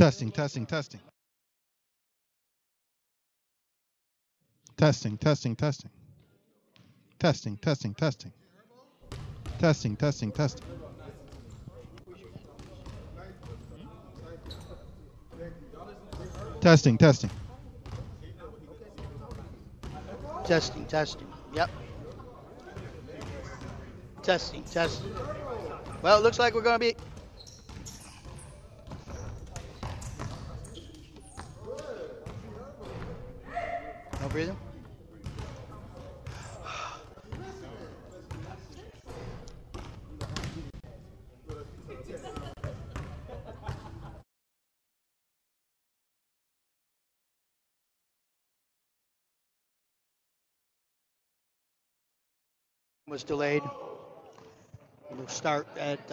Testing, testing, testing. Testing, testing, testing. Testing, testing, testing. Testing, testing, testing. Testing, testing. Testing, testing. Yep. Testing, testing. Well, it looks like we're going to be. No breathing? Was delayed. We'll start at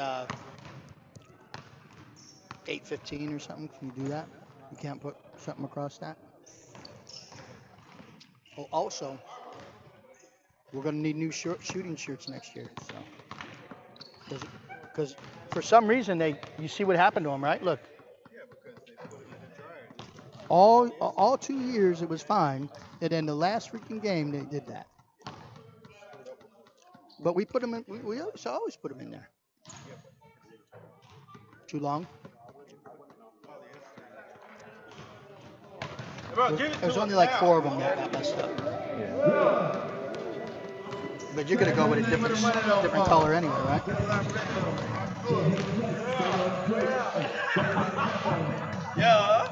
8:15 or something. Can you do that? You can't put something across that? Oh, also, we're going to need new shooting shirts next year. So, because for some reason you see what happened to them, right? Look. All 2 years it was fine, and then the last freaking game they did that. But we put them in. We always put them in there. Too long. There's only like 4 of them that got messed up. But you're gonna go with a different color anyway, right? Yeah.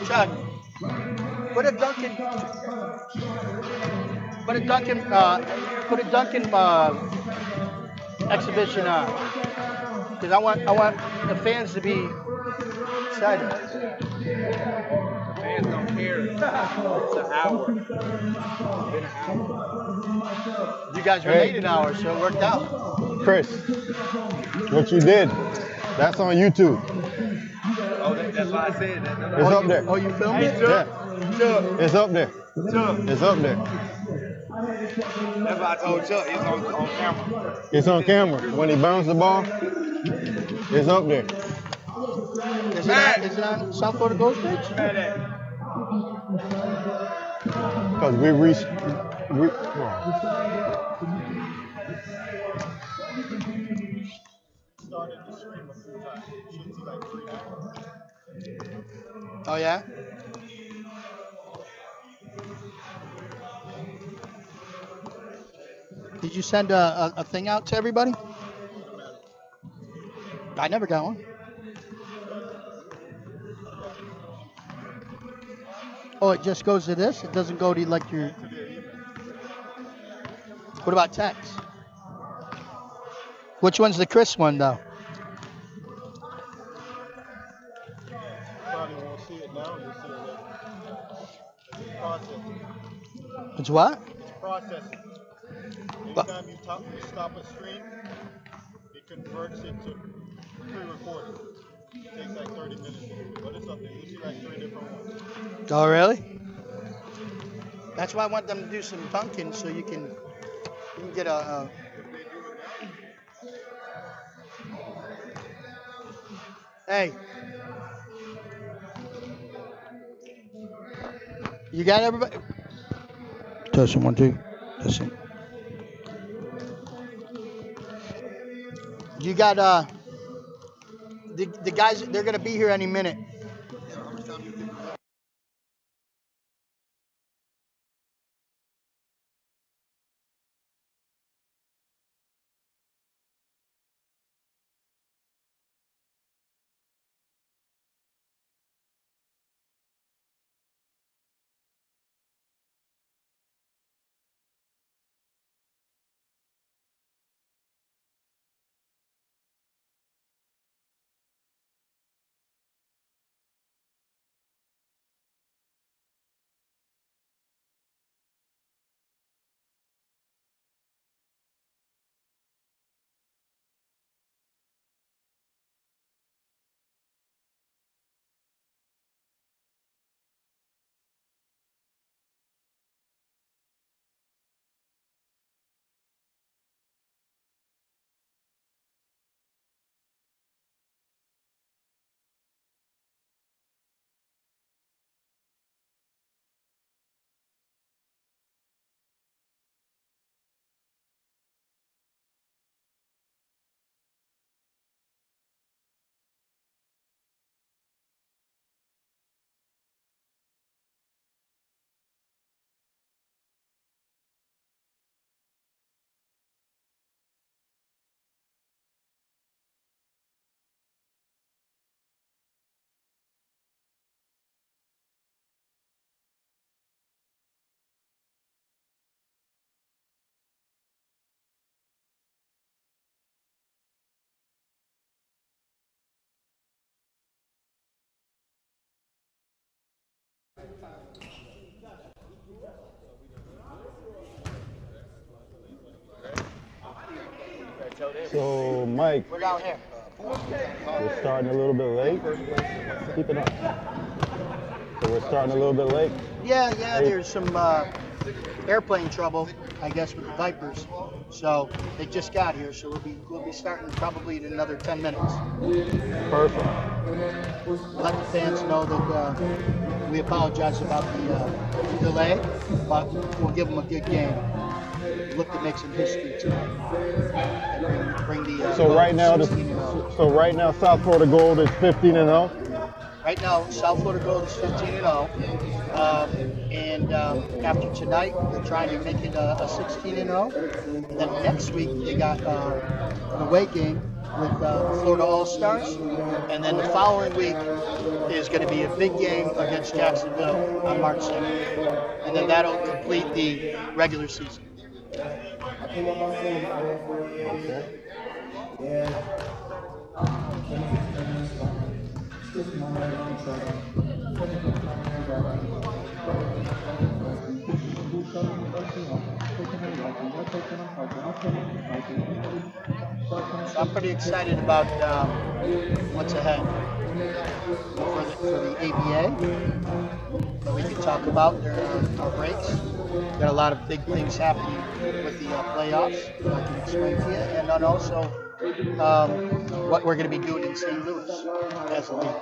Chuck, put a Duncan exhibition on, because I want the fans to be excited. The fans don't care. It's an hour. It's been an hour. You guys were late an hour, so it worked out. Chris, what you did, that's on YouTube. Oh, that's why I said that. It's up there. Oh, you filmed it? Yeah. It's up there. It's up there. That's why I told Chuck it's on camera. It's on camera. When he bounced the ball, it's up there. Is it on South Florida Ghost page? Because we reached. Oh, yeah? Did you send a thing out to everybody? I never got one. Oh, it just goes to this? It doesn't go to like your... What about text? Which one's the Chris one, though? Probably won't see it now. You'll see it later. It's processing. It's what? It's processing. Anytime you stop a stream, it converts it to pre-recorded. It takes like 30 minutes, but it's up there. You see like 3 different ones. Oh, really? That's why I want them to do some Dunkin' so you can get a Hey. You got everybody? Testing 1, 2. Testing. You got the guys, they're gonna be here any minute. So, Mike, We're down here. we're starting a little bit late. Keep it up. So we're starting a little bit late. Yeah, there's some airplane trouble, I guess, with the Vipers. So they just got here, so we'll be starting probably in another 10 minutes. Perfect. Let the fans know that we apologize about the delay, but we'll give them a good game. Look to make some history tonight. And bring the So right now, 16-0. so right now, South Florida Gold is 15-0. Right now, South Florida Gold is 15-0, and after tonight, they're trying to make it a 16-0. And then next week, they got an away game with Florida All-Stars, and then the following week is going to be a big game against Jacksonville on March 2nd, and then that'll complete the regular season. So I'm pretty excited about what's ahead for the ABA that we can talk about during our breaks. Got a lot of big things happening with the playoffs that I can explain to you, and then also what we're going to be doing in St. Louis as a league.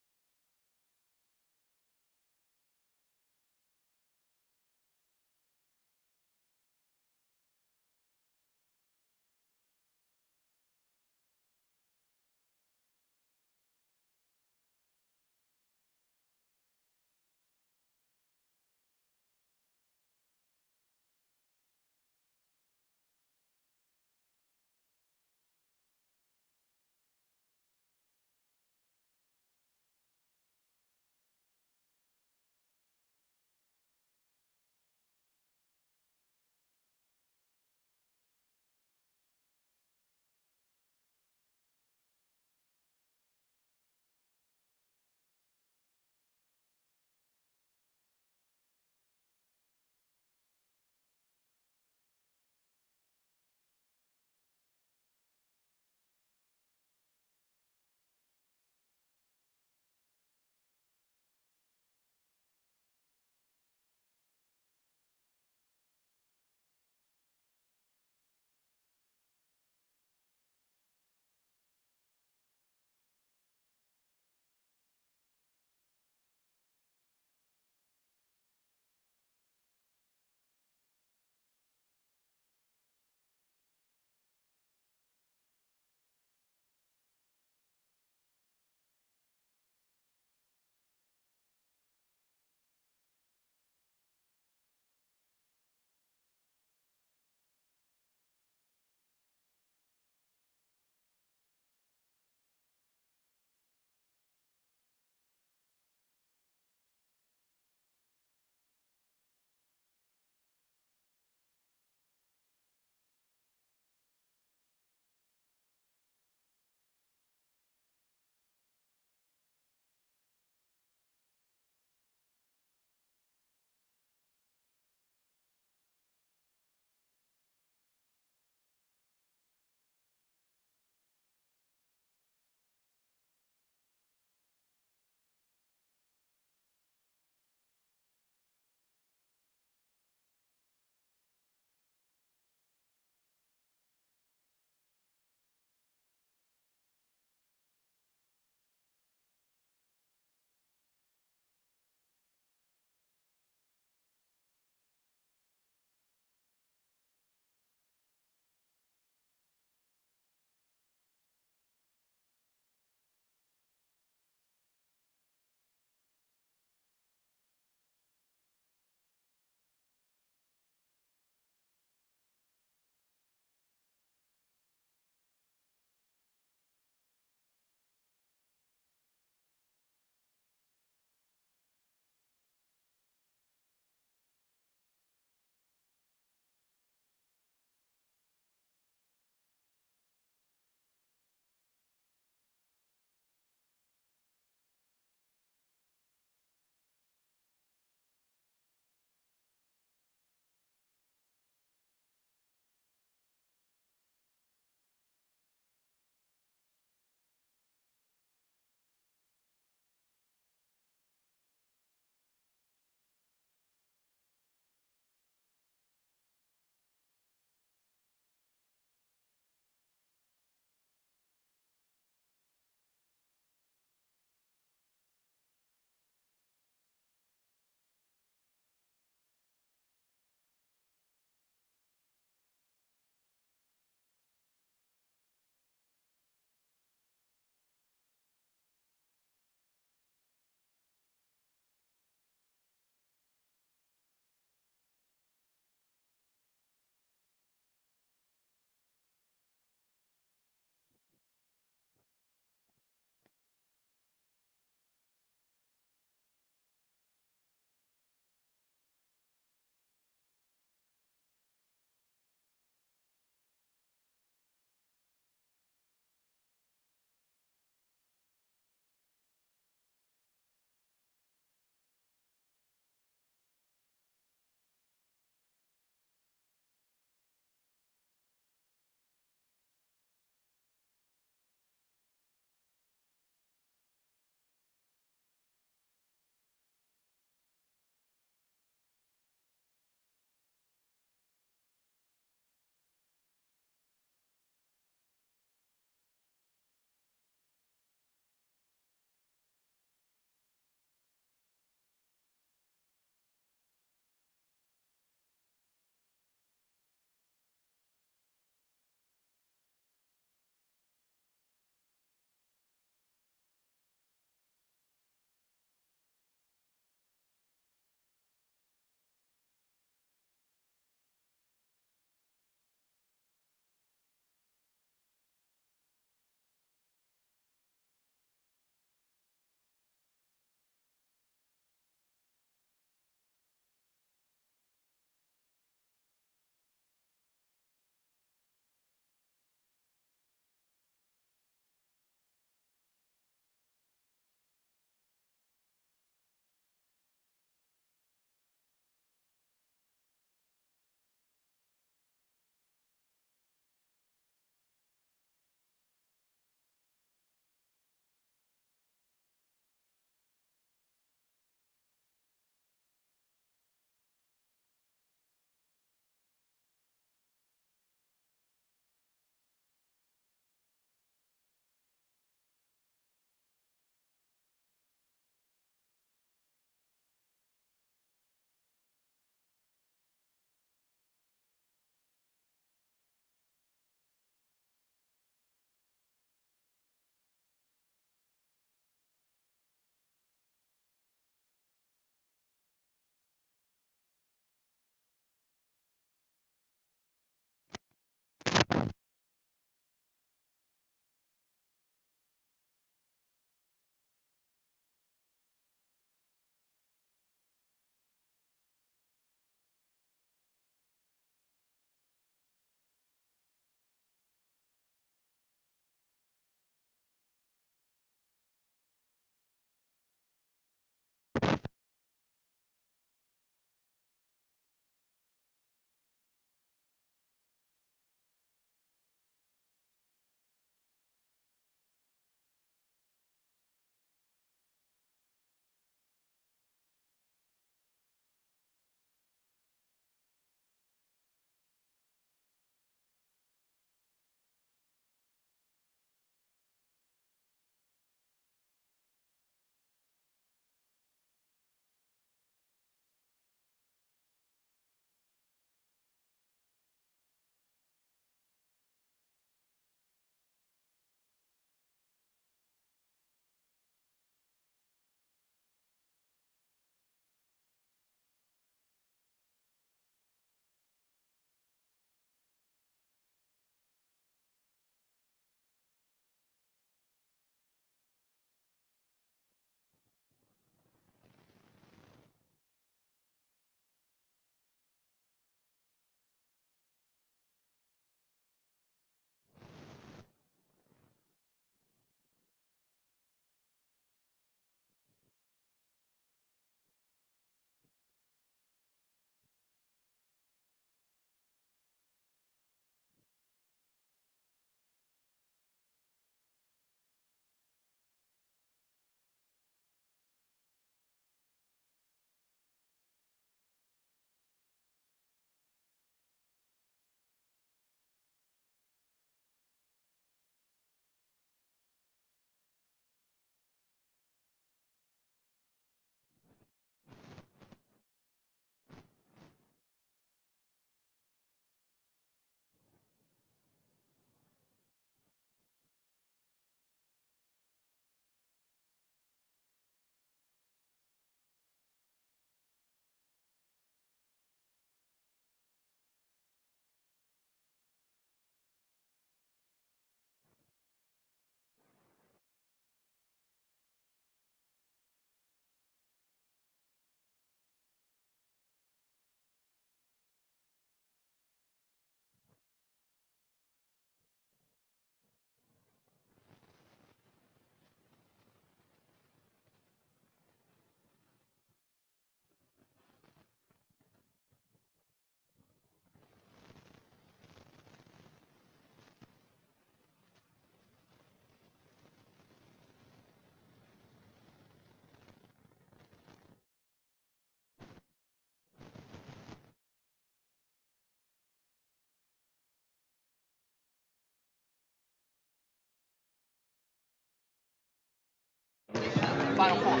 Final Four.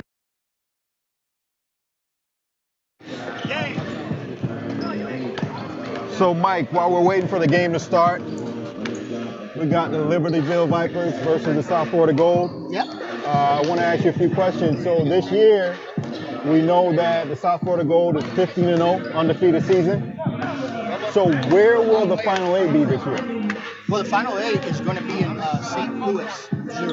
So, Mike, while we're waiting for the game to start, we got the Libertyville Vipers versus the South Florida Gold. Yep. I want to ask you a few questions. So this year, we know that the South Florida Gold is 15-0, undefeated season. So where will the Final 8 be this year? Well, the Final 8 is going to be in St. Louis, Missouri.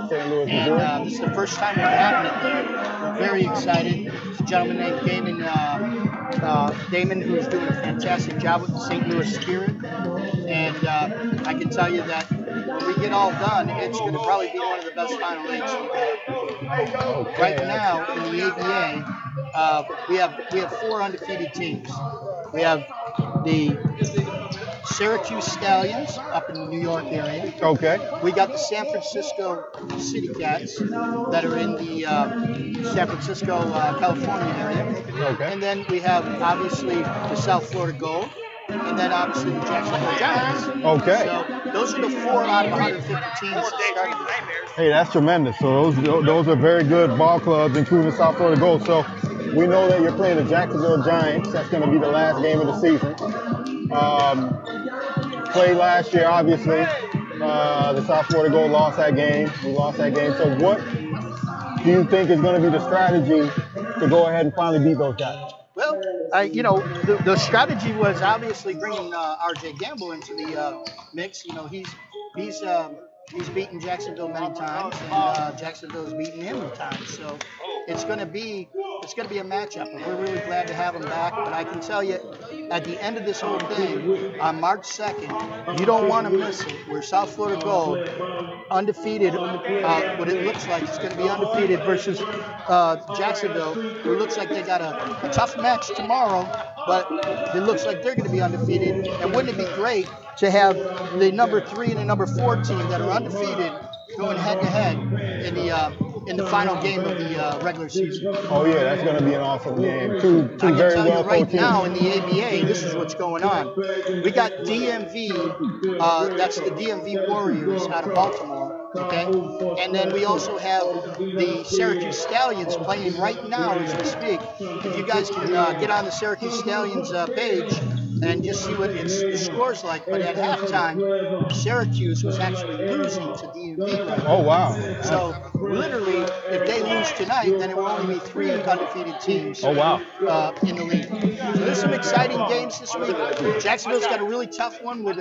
St. Louis, Missouri. And this is the first time we're having it there. We're very excited. There's a gentleman named Damon who's doing a fantastic job with the St. Louis Spirit. And I can tell you that when we get all done, it's going to probably be one of the best Final 8s we've had. Okay. Right now in the ABA, we have 4 undefeated teams. We have the Syracuse Stallions up in the New York area. Okay. We got the San Francisco City Cats that are in the San Francisco, California area. Okay. And then we have obviously the South Florida Gold, and then obviously the Jacksonville Giants. Okay. So those are the 4 out of 150 teams that started. Hey, that's tremendous. So those are very good ball clubs, including South Florida Gold. So we know that you're playing the Jacksonville Giants. That's going to be the last game of the season. Played last year, obviously. The South Florida Gold lost that game. We lost that game. So what do you think is going to be the strategy to go ahead and finally beat those guys? Well, the strategy was obviously bringing R.J. Gamble into the mix. You know, he's beaten Jacksonville many times, and Jacksonville's beaten him many times. So it's going to be a matchup, and we're really glad to have him back. But I can tell you, at the end of this whole thing, on March 2nd, you don't want to miss it. We're South Florida Gold, undefeated. What it looks like it's going to be undefeated versus Jacksonville. It looks like they got a tough match tomorrow, but it looks like they're going to be undefeated. And wouldn't it be great to have the number 3 and the number 4 team that are undefeated going head-to-head in the final game of the regular season? Oh yeah, that's going to be an awesome game. Two I very can tell well you right coached teams. now in the ABA, this is what's going on. We got DMV, that's the DMV Warriors out of Baltimore. Okay, and then we also have the Syracuse Stallions playing right now as we speak. If you guys can get on the Syracuse Stallions page and just see what the score's like. But at halftime, Syracuse was actually losing to DMV right now. Oh wow. So literally, if they lose tonight, then it will only be 3 undefeated teams. Oh wow. In the league. So there's some exciting games this week. Jacksonville's got a really tough one with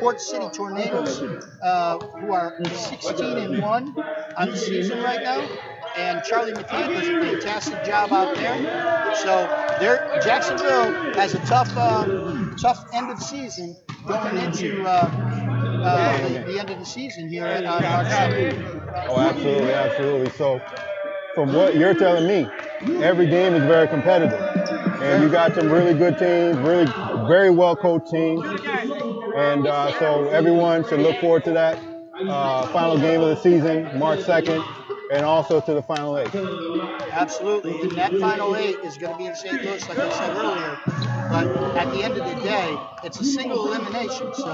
Port City Tornadoes, who are 16-1 on the season right now. And Charlie McCann does a fantastic job out there. So Jacksonville has a tough end of season going into the end of the season here on March 2nd. Oh, absolutely, absolutely. So, from what you're telling me, every game is very competitive, and you got some really good teams, really very well coached teams, and so everyone should look forward to that final game of the season, March 2nd, and also to the Final 8. Absolutely, and that Final 8 is going to be in St. Louis, like I said earlier. But at the end of the day, it's a single elimination, so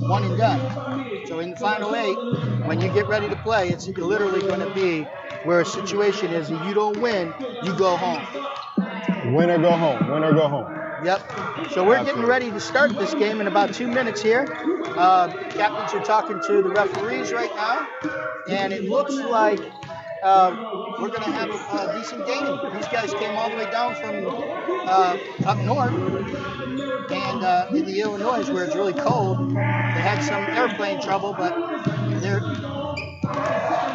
one and done. So in the Final 8, when you get ready to play, it's literally going to be where a situation is, if you don't win, you go home. Win or go home, win or go home. Yep. So we're getting ready to start this game in about 2 minutes here. Captains are talking to the referees right now, and it looks like we're going to have a decent game. These guys came all the way down from up north, and in the Illinois where it's really cold. They had some airplane trouble, but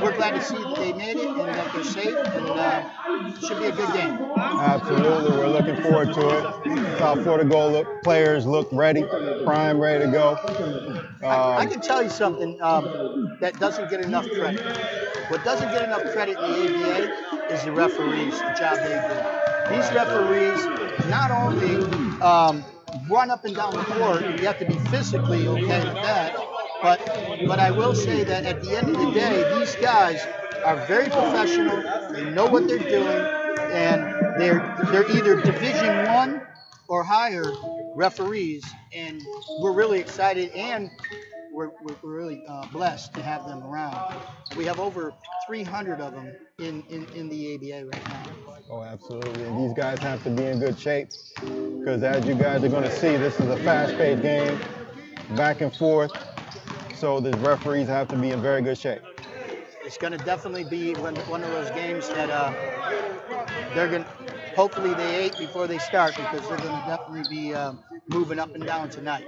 we're glad to see that they made it and that they're safe, and it should be a good game. Absolutely, we're looking forward to it. South Florida Gold players look ready, prime, ready to go. I can tell you something that doesn't get enough credit. What doesn't get enough credit in the ABA is the referees, the job they do. These referees not only run up and down the court, you have to be physically okay with that, but I will say that at the end of the day, these guys are very professional. They know what they're doing, and they're either Division I or higher referees, and we're really excited. And we're really blessed to have them around. We have over 300 of them in the ABA right now. Oh, absolutely. And these guys have to be in good shape because as you guys are going to see, this is a fast-paced game, back and forth. So the referees have to be in very good shape. It's going to definitely be one of those games that they're going to, hopefully they ate before they start because they're going to definitely be moving up and down tonight.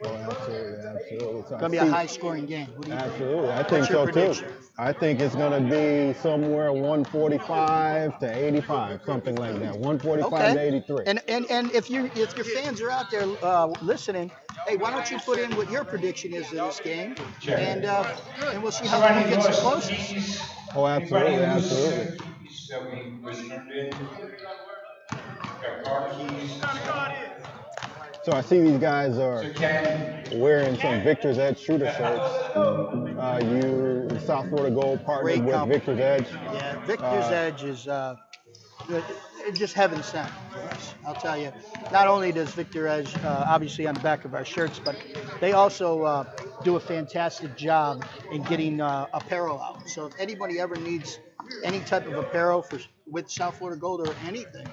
Oh, absolutely, absolutely. So It's going to be a high-scoring game. What do you think? Absolutely, I think What's your so prediction? too. I think it's going to be somewhere 145 to 85, something like that. 145 to 83. And if your fans are out there listening, hey, why don't you put in what your prediction is of this game, and we'll see how long it gets the closest. Oh, absolutely, absolutely. So I see these guys are wearing some Victor's Edge shooter shirts. South Florida Gold partnered with Victor's Edge. Yeah, Victor's Edge is it's just heaven sent for us. I'll tell you. Not only does Victor Edge obviously on the back of our shirts, but they also do a fantastic job in getting apparel out. So if anybody ever needs any type of apparel with South Florida Gold or anything,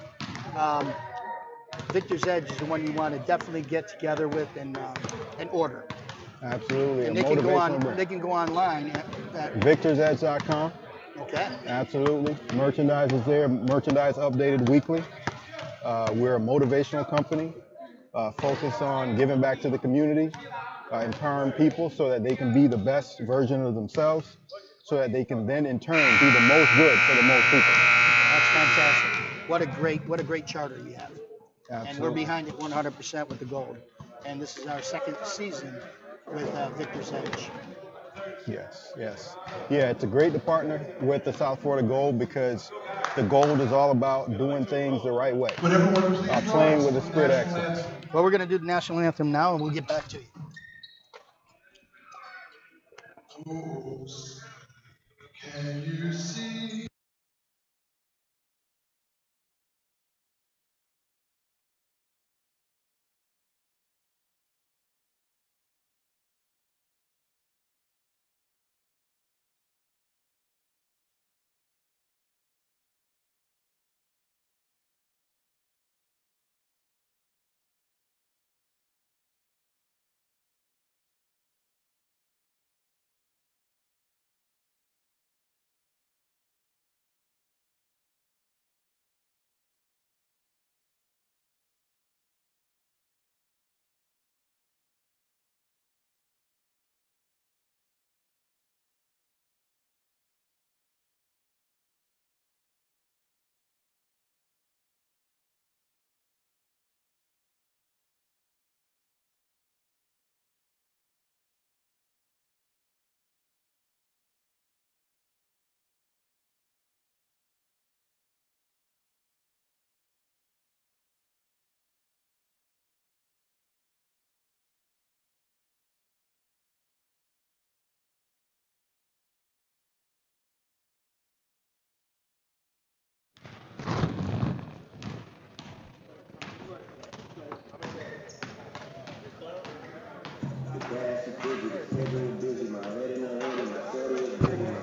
Victor's Edge is the one you want to definitely get together with and order. Absolutely. And they can go online at victorsedge.com. Okay. Absolutely. Merchandise is there. Merchandise updated weekly. We're a motivational company focused on giving back to the community, empowering people so that they can be the best version of themselves, so that they can then in turn do the most good for the most people. That's fantastic. What a great charter you have. Absolutely. And we're behind it 100% with the gold. And this is our second season with Victor's Edge. Yes, yes. Yeah, it's a great to partner with the South Florida Gold because the gold is all about doing things the right way. Playing with the spirit of excellence. Well, we're going to do the national anthem now, and we'll get back to you. Can you see?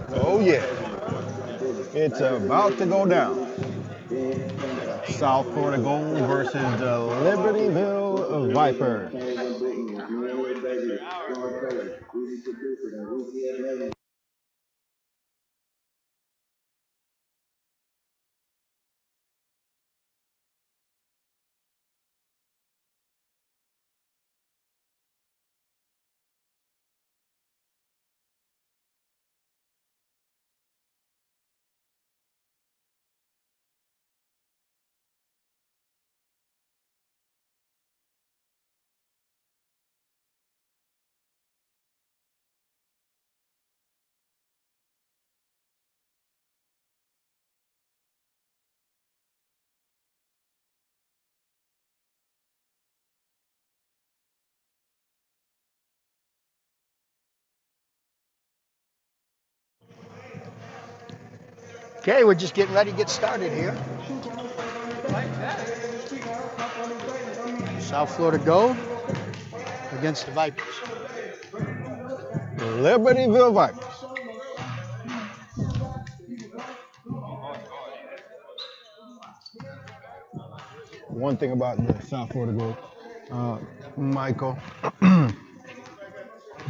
Oh yeah, it's about to go down. South Florida Gold versus the Libertyville Vipers. Okay, we're just getting ready to get started here. South Florida Gold against the Vipers. Libertyville Vipers. One thing about the South Florida Gold, Michael,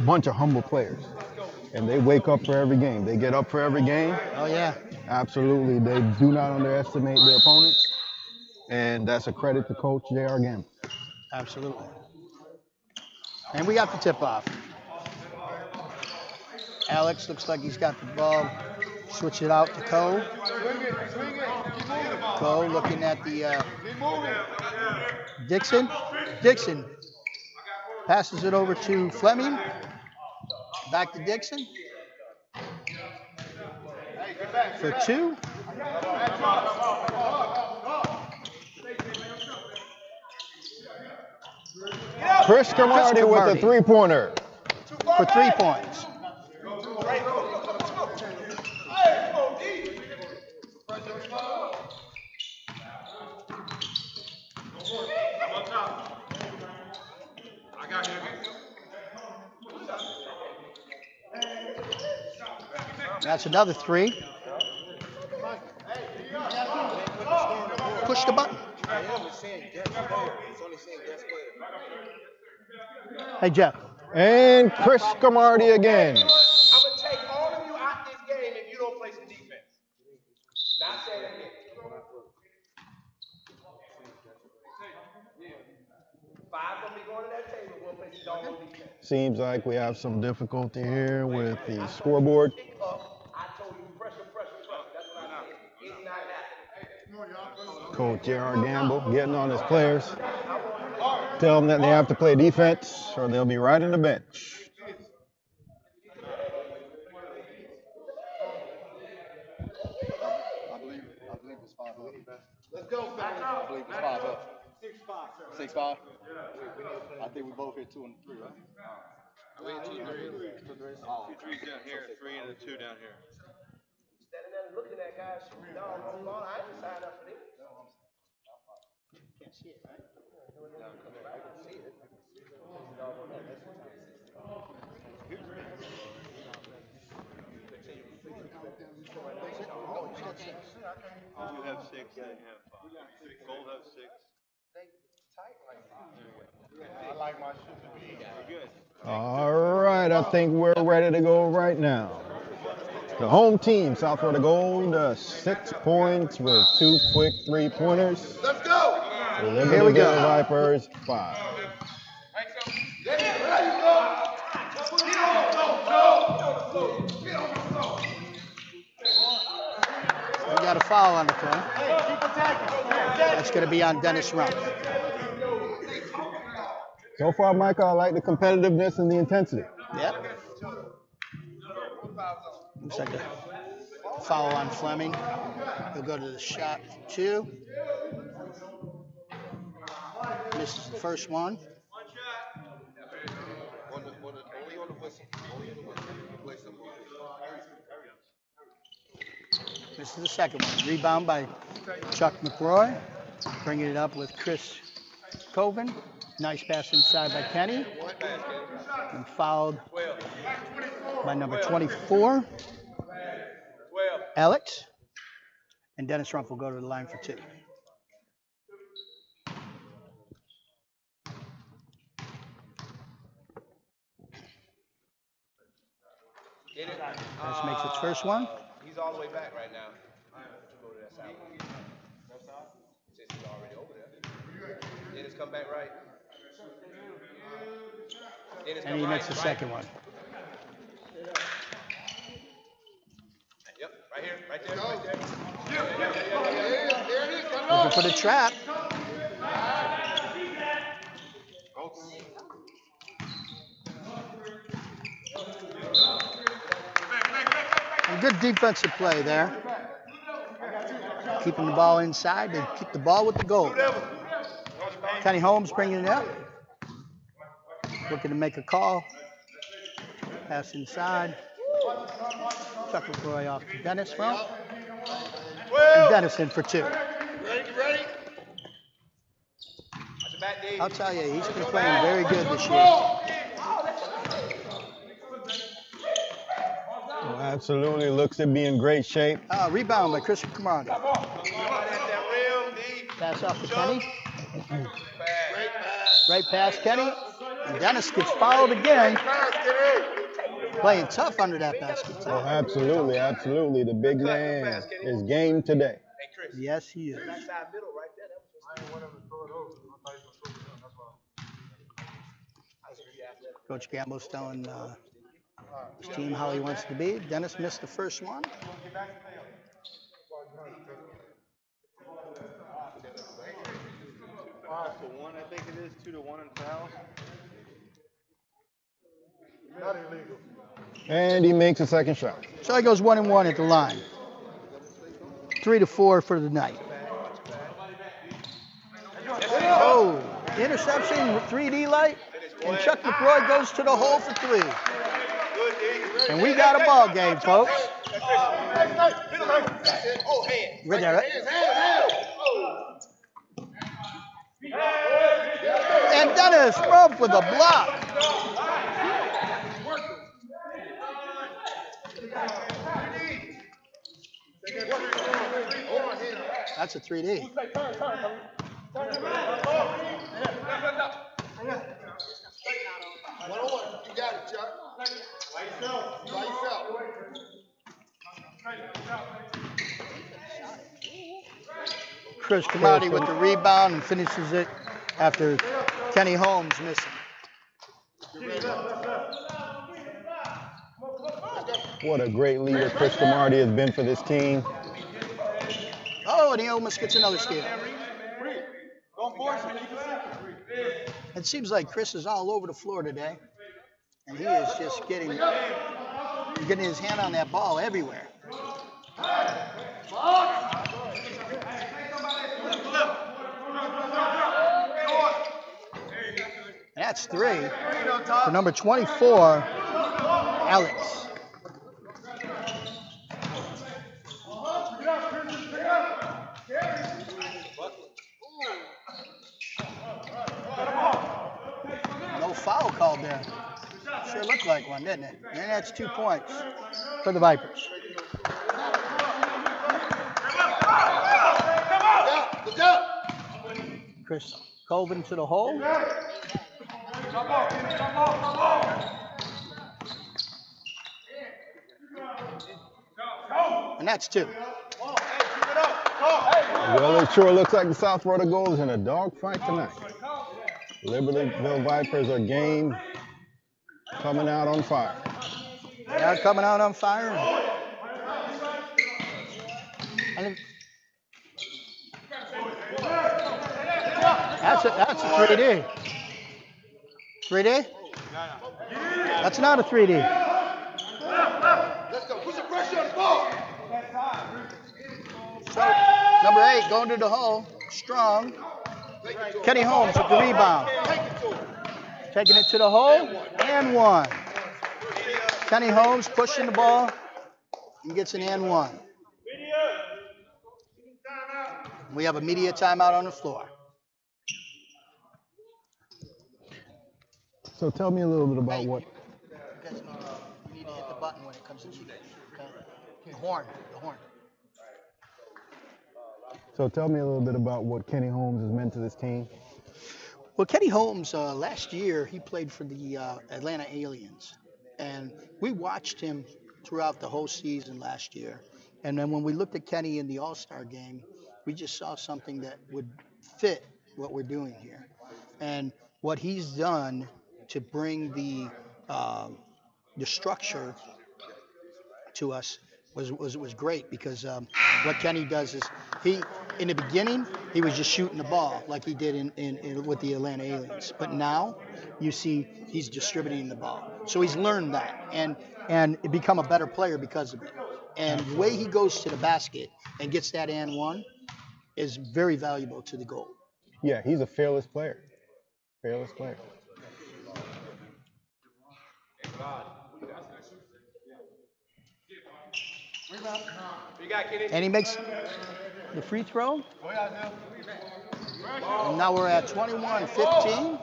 bunch of humble players, and they wake up for every game. They get up for every game. Oh, yeah. Absolutely. They do not underestimate their opponents, and that's a credit to Coach J.R. Gamble. Absolutely. And we got the tip-off. Alex looks like he's got the ball. Switch it out to Cole. Cole looking at the Dixon. Dixon passes it over to Fleming. Back to Dixon. For 2. Chris Camardi with a 3-pointer. For 3 points. That's another 3. Push the button. Hey, Jeff. And Chris Camardi again. I'm gonna take all of you out this game if you don't play some defense. Not saying that again. 5 gonna be going to that table. We'll play some doggone defense. Seems like we have some difficulty here with the scoreboard. I told you pressure. That's what I said. It's not happening. Coach J.R. Gamble getting on his players. Tell them that they have to play defense or they'll be right in the bench. I believe it's 5 up. Let's go, I believe it's 5 up. 6-5. I think we both hit 2 and 3, right? We had 2 threes. 2 threes down here, 3 and a 2 down here. Standing there looking at guys shooting down on the ball. I didn't sign up for this. Can't see it, right? You have 6, they have 5. Gold have 6. I like my shit to be good. All right, I think we're ready to go right now. The home team, South Florida Gold, 6 points with 2 quick 3-pointers. Let's go. Here we go. Vipers, 5. We got a foul on the play. That's going to be on Dennis Rumpf. So far, Michael, I like the competitiveness and the intensity. Yep. Looks like a foul on Fleming. He'll go to the shot for 2. Misses the first one. This is the second one. Rebound by Chuck McRoy. Bringing it up with Chris Coven. Nice pass inside by Kenny. And fouled by number 24, Alex. And Dennis Rumpf will go to the line for 2. Dennis makes its first one. He's all the way back right now. Go to that side. Since he's already over there. Dennis come back right. And he makes the second one. Yep, right here, right there, right there. Looking for the trap. A good defensive play there. Keeping the ball inside. They keep the ball with the goal. Kenny Holmes bringing it up. Looking to make a call. Pass inside. Chuck McRoy off to Dennis Rumpf. And Dennis in for 2. Ready? I'll tell you, he's been playing very good this year. absolutely. Looks to be in great shape. Rebound by Chris Cromartie. Pass off to Kenny. Great pass, Kenny. And Dennis gets fouled again. Playing tough under that basket. Oh, absolutely, absolutely. The big man is game today. Yes, he is. Coach Gamble's telling his team how he wants to be. Dennis missed the first one. To 1, I think it is. 2 to 1 in fouls. Not illegal. And he makes a second shot. So he goes 1 and 1 at the line. 3 to 4 for the night. Oh, interception, 3D light. And Chuck McRoy goes to the hole for 3. And we got a ball game, folks. Right there, right? And Dennis Rump with a block. That's a 3D. You got it, Chuck. By yourself. Chris Cromartie with the rebound and finishes it after Kenny Holmes missing. What a great leader Chris Cromartie has been for this team. Oh, and he almost gets another steal. It seems like Chris is all over the floor today. And he is just getting his hand on that ball everywhere. And that's 3 for number 24, Alex. No foul called there. Sure looked like one, didn't it? And that's 2 points for the Vipers. Chris Colvin to the hole. And that's 2. Well, it sure looks like the South Florida Gold is in a dogfight tonight. Libertyville Vipers are game, coming out on fire. They are coming out on fire. That's a 3D. 3D? That's not a 3D. Let's go. Put some pressure on the ball. So, number 8 going to the hole, strong. Kenny Holmes with the rebound. Taking it to the hole, and 1. Kenny Holmes pushing the ball and gets an and 1. We have a media timeout on the floor. So tell me a little bit about what. You guys need to hit the button when it comes to cheating. The horn. So tell me a little bit about what Kenny Holmes has meant to this team. Well, Kenny Holmes, last year, he played for the Atlanta Aliens. And we watched him throughout the whole season last year. And then when we looked at Kenny in the All-Star game, we just saw something that would fit what we're doing here. And what he's done to bring the structure to us was great, because what Kenny does is in the beginning he was just shooting the ball like he did in with the Atlanta Aliens, but now you see he's distributing the ball. So he's learned that and become a better player because of it. And the way he goes to the basket and gets that and 1 is very valuable to the goal. Yeah, he's a fearless player. Fearless player. And he makes the free throw. And now we're at 21-15.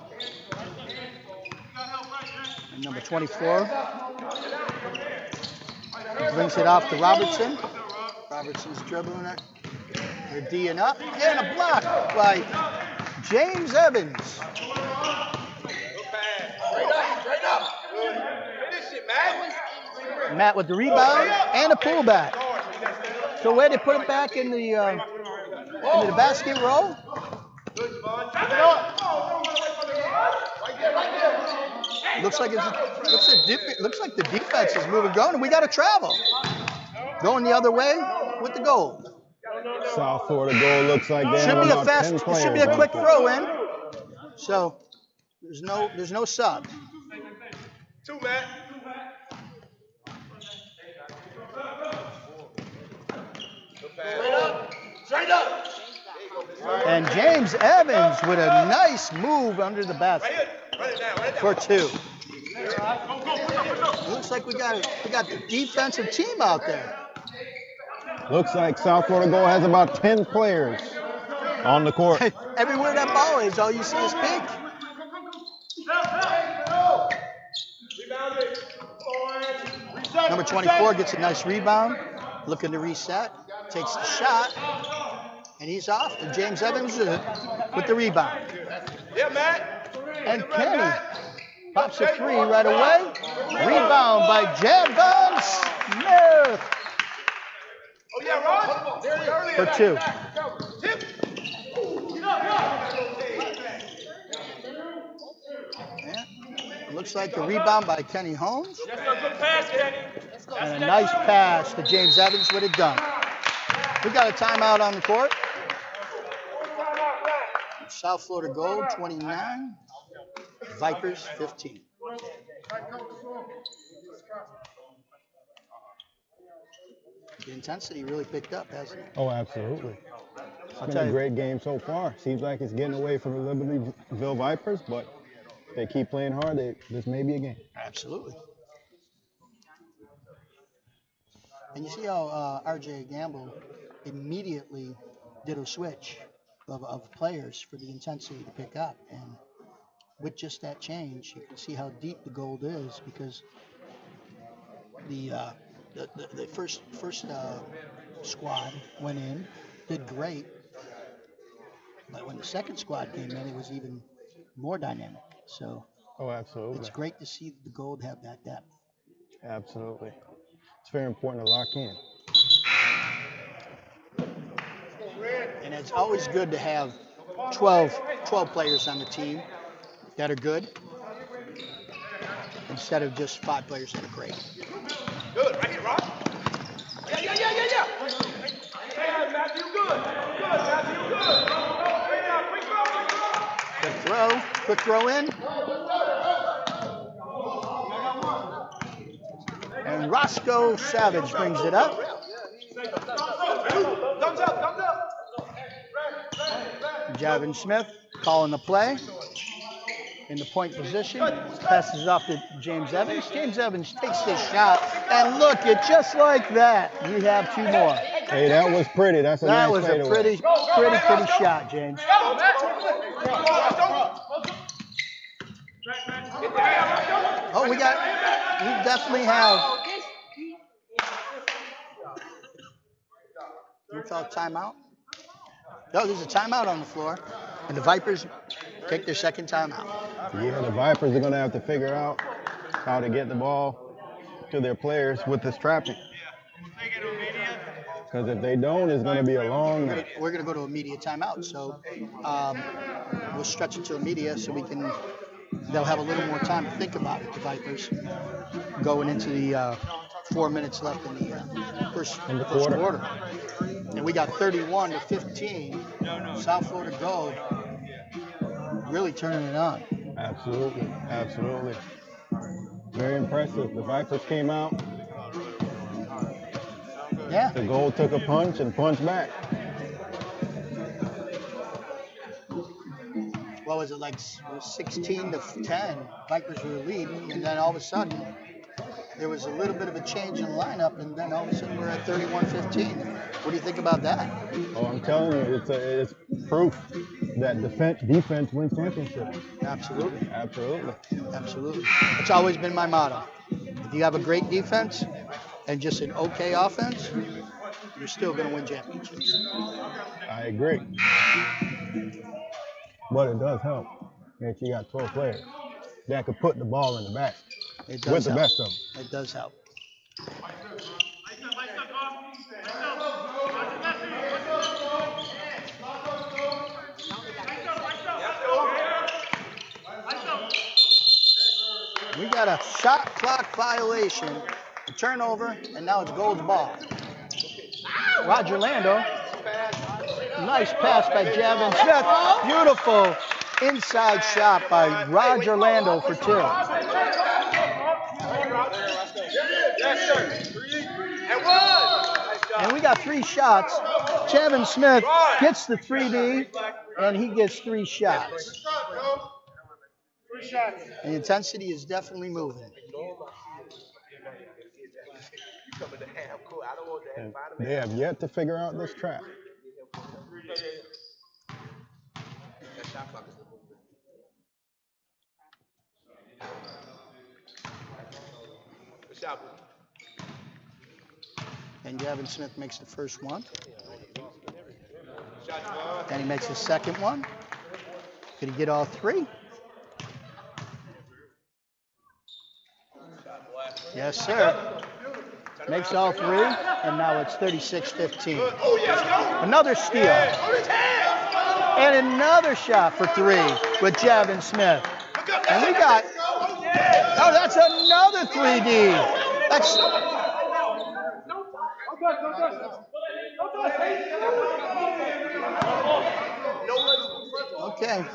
And number 24 Brings it off to Robertson. Robertson's dribbling it. They're D'ing up. And a block by James Evans. Straight up. Finish it, Matt. Matt with the rebound and a pullback. So where they put it back in the basket roll. Looks like the defense is moving going, and we got to travel. Going the other way with the goal. South Florida goal looks like they Should have be a about fast. 10 It players should be a on quick the court. throw in. So there's no sub. 2, Matt. Straight up. And James Evans with a nice move under the basket Run it down. for 2. Looks like we got the defensive team out there. Looks like South Florida goal has about 10 players on the court. Everywhere that ball is, all you see is pink. Number 24 gets a nice rebound, looking to reset, takes the shot, and he's off. And James Evans with the rebound. Yeah, Matt. And Kenny pops a 3 right away. Rebound by Javon Smith Oh, yeah, Ron. for 2. Yeah. Looks like a rebound by Kenny Holmes. And a nice pass to James Evans with it done. We got a timeout on the court. South Florida Gold 29, Vipers 15. The intensity really picked up, hasn't it? Oh, absolutely. It's I'll been tell a you. great game so far. Seems like it's getting away from the Libertyville Vipers, but if they keep playing hard, this may be a game. Absolutely. And you see how RJ Gamble immediately did a switch of players for the intensity to pick up. And with just that change, you can see how deep the Gold is, because the first squad went in, did great. But when the second squad came in, it was even more dynamic. So Oh, absolutely. it's great to see the Gold have that depth. Absolutely. It's very important to lock in. And it's always good to have 12 players on the team that are good, instead of just 5 players that are great. Good. Right here, Ron. Yeah. Hey, Matthew, good. Matthew, good. Quick throw in. And Roscoe Savage brings it up. Thumbs up. Javon Smith calling the play. In the point position, passes off to James Evans. James Evans takes this shot, and look, it just like that. You have 2 more. Hey, that was pretty. That's a That nice was a fadeaway. pretty shot, James. Oh, we definitely have. You call it timeout? No, there's a timeout on the floor, and the Vipers take their second timeout. Yeah, the Vipers are going to have to figure out how to get the ball to their players with this trapping. Because if they don't, it's going to be a long night. We're going to go to immediate timeout, so we'll stretch it to immediate so they'll have a little more time to think about it, the Vipers, going into the 4 minutes left in the first quarter. And we got 31-15. South Florida Gold really turning it on. Absolutely. Very impressive. The Vipers came out. Yeah. The Gold took a punch and punched back. What was it, like 16-10? Vipers were leading, and then all of a sudden, there was a little bit of a change in the lineup, and then all of a sudden we're at 31-15. What do you think about that? Oh, I'm telling you, it's proof that defense wins championships. Absolutely. It's always been my motto. If you have a great defense, and just an okay offense, you're still going to win championships. I agree. But it does help that you got 12 players that could put the ball in the back It does with the help. best of them. It does help. We got a shot clock violation, a turnover, and now it's Gold's ball. Roger Lando, nice pass by Javin Smith. Beautiful inside shot by Roger Lando for 2. And we got 3 shots. Javin Smith gets the 3D, and he gets 3 shots. The intensity is definitely moving. And they have yet to figure out this trap. And Javin Smith makes the first one. Then he makes the second one. Could he get all 3? Yes, sir. Makes all 3, and now it's 36-15. Another steal. And another shot for 3 with Javin Smith. And we got, oh, that's another 3D. That's, okay.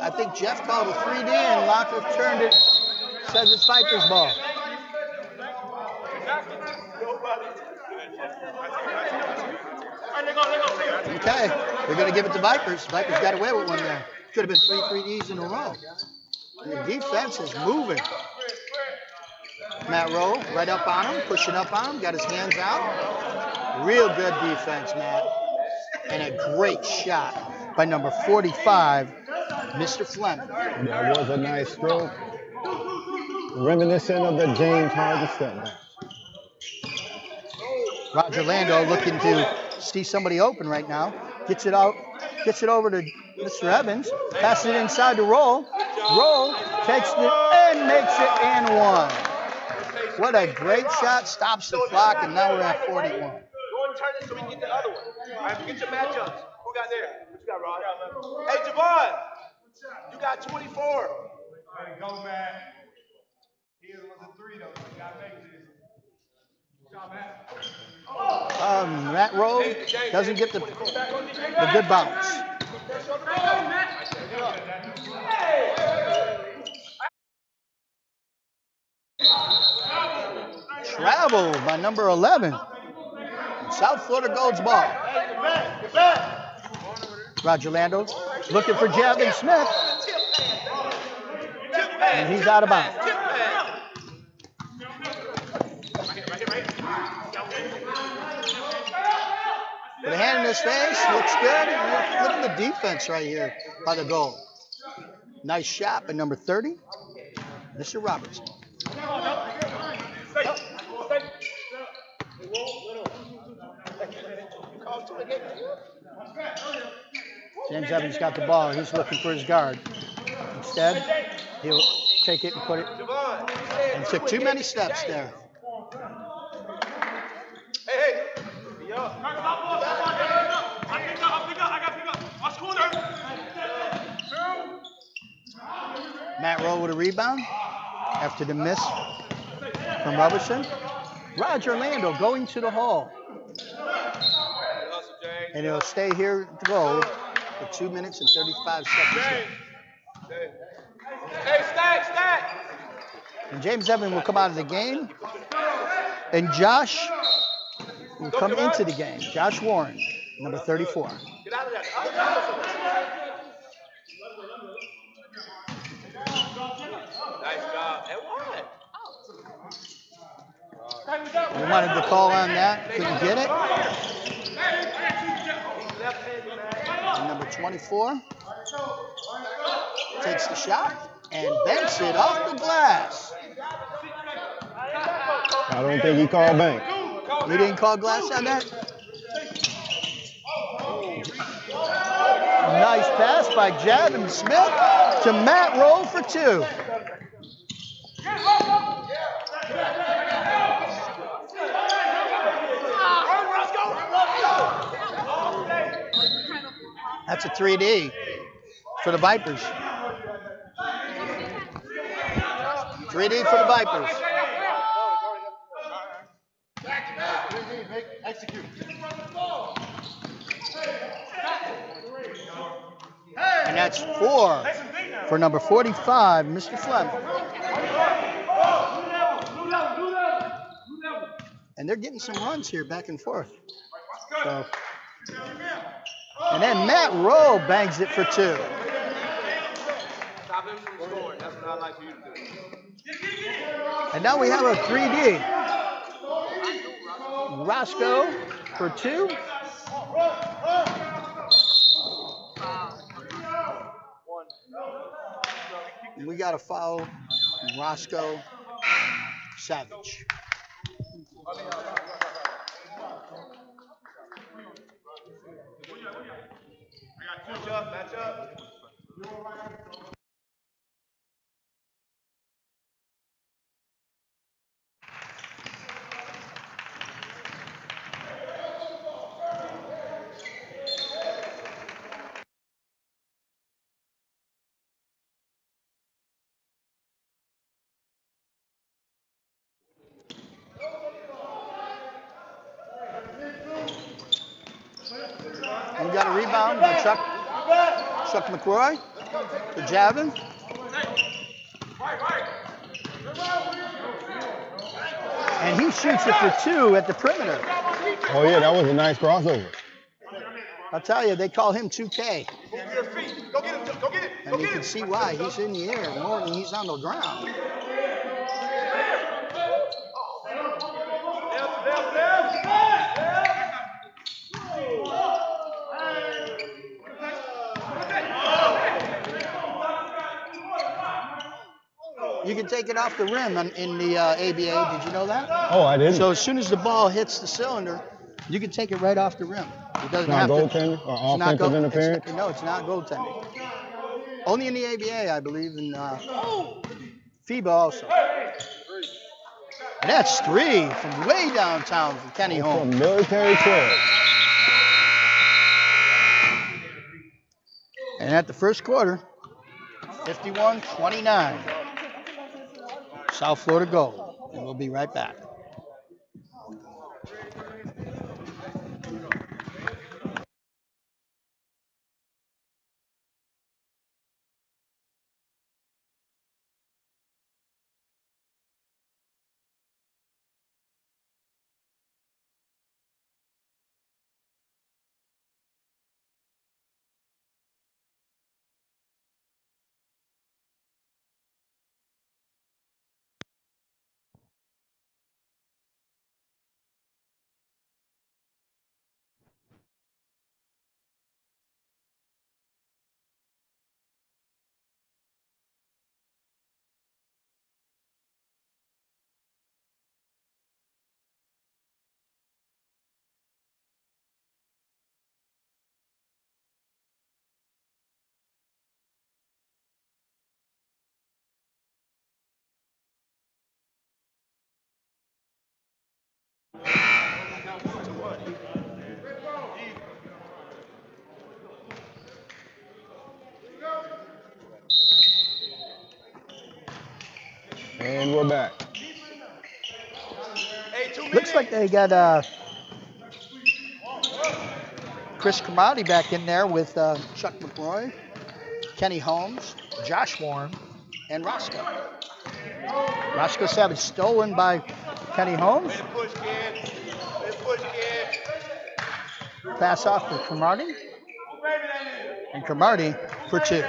I think Jeff called a 3D and Locker turned it, says it's Vipers ball. Okay, they're going to give it to Vipers. Vipers got away with one there. Could have been 3 3Ds in a row. And the defense is moving. Matt Rowe right up on him, pushing up on him, got his hands out. Real good defense, Matt. And a great shot by number 45, Mr. Fleming. That was a nice stroke. Reminiscent of the James Harden step back. Roger Lando looking to see somebody open right now. Gets it out, gets it over to Mr. Evans. Passes it inside to Roll. Roll takes it and makes it and 1. What a great shot. Stops the clock, and now we're at 41. Go and turn it so we can get the other one. All right, get your matchups. Who got there? What you got, Rod? Hey, Javon, you got 24. Way to go, man. He was a 3, though. You got to make this. Good job, Matt. Matt Rowe doesn't get the good bounce. Travel by number 11. South Florida Gold's ball. Roger Lando looking for Javin Smith. And he's out of bounds. With a hand in his face, looks good. Look at the defense right here by the goal. Nice shot by number 30, Mr. Robertson. James Evans got the ball. He's looking for his guard. Instead, he'll take it and put it. And took too many steps there. Hey, Matt Rowe with a rebound after the miss from Robertson. Roger Lando going to the hall. And it'll stay here at the goal for 2 minutes and 35 seconds. Hey, stack. And James Evans will come out of the game. And Josh will come into the game. Josh Warren, number 34. Get out of there. Nice job. And what? We wanted to call on that. Couldn't get it. And number 24 takes the shot and banks it off the glass. I don't think he called bank. He didn't call glass on that? Nice pass by Javin Smith to Matt Rowe for 2. That's a 3D for the Vipers. 3D for the Vipers. Execute. And that's 4 for number 45, Mr. Fleming. And they're getting some runs here back and forth. So, and then Matt Rowe bangs it for 2. Stop him from scoring. That's what I like for you to do. And now we have a 3D. Roscoe for 2. And we got to foul Roscoe Savage. Match up, match up. And we got a rebound by Chuck McRoy to Javin. And he shoots it for 2 at the perimeter. Oh, yeah, that was a nice crossover. I'll tell you, they call him 2K. Move your feet. Go get him. Go get it. And you can see why. He's in the air more than he's on the ground. You can take it off the rim in the ABA. Did you know that? Oh, I didn't. So as soon as the ball hits the cylinder, you can take it right off the rim. It doesn't Not have to. goaltending or offensive interference? No, it's not goaltending. Only in the ABA, I believe, in FIBA also. And that's 3 from way downtown from Kenny Holmes. From Military 12. And at the first quarter, 51-29. South Florida gold. And we'll be right back. And we're back. Looks like they got Chris Cromartie back in there with Chuck McRoy, Kenny Holmes, Josh Warren, and Roscoe. Roscoe Savage stolen by Kenny Holmes. Pass off to Cromartie. And Cromartie for 2.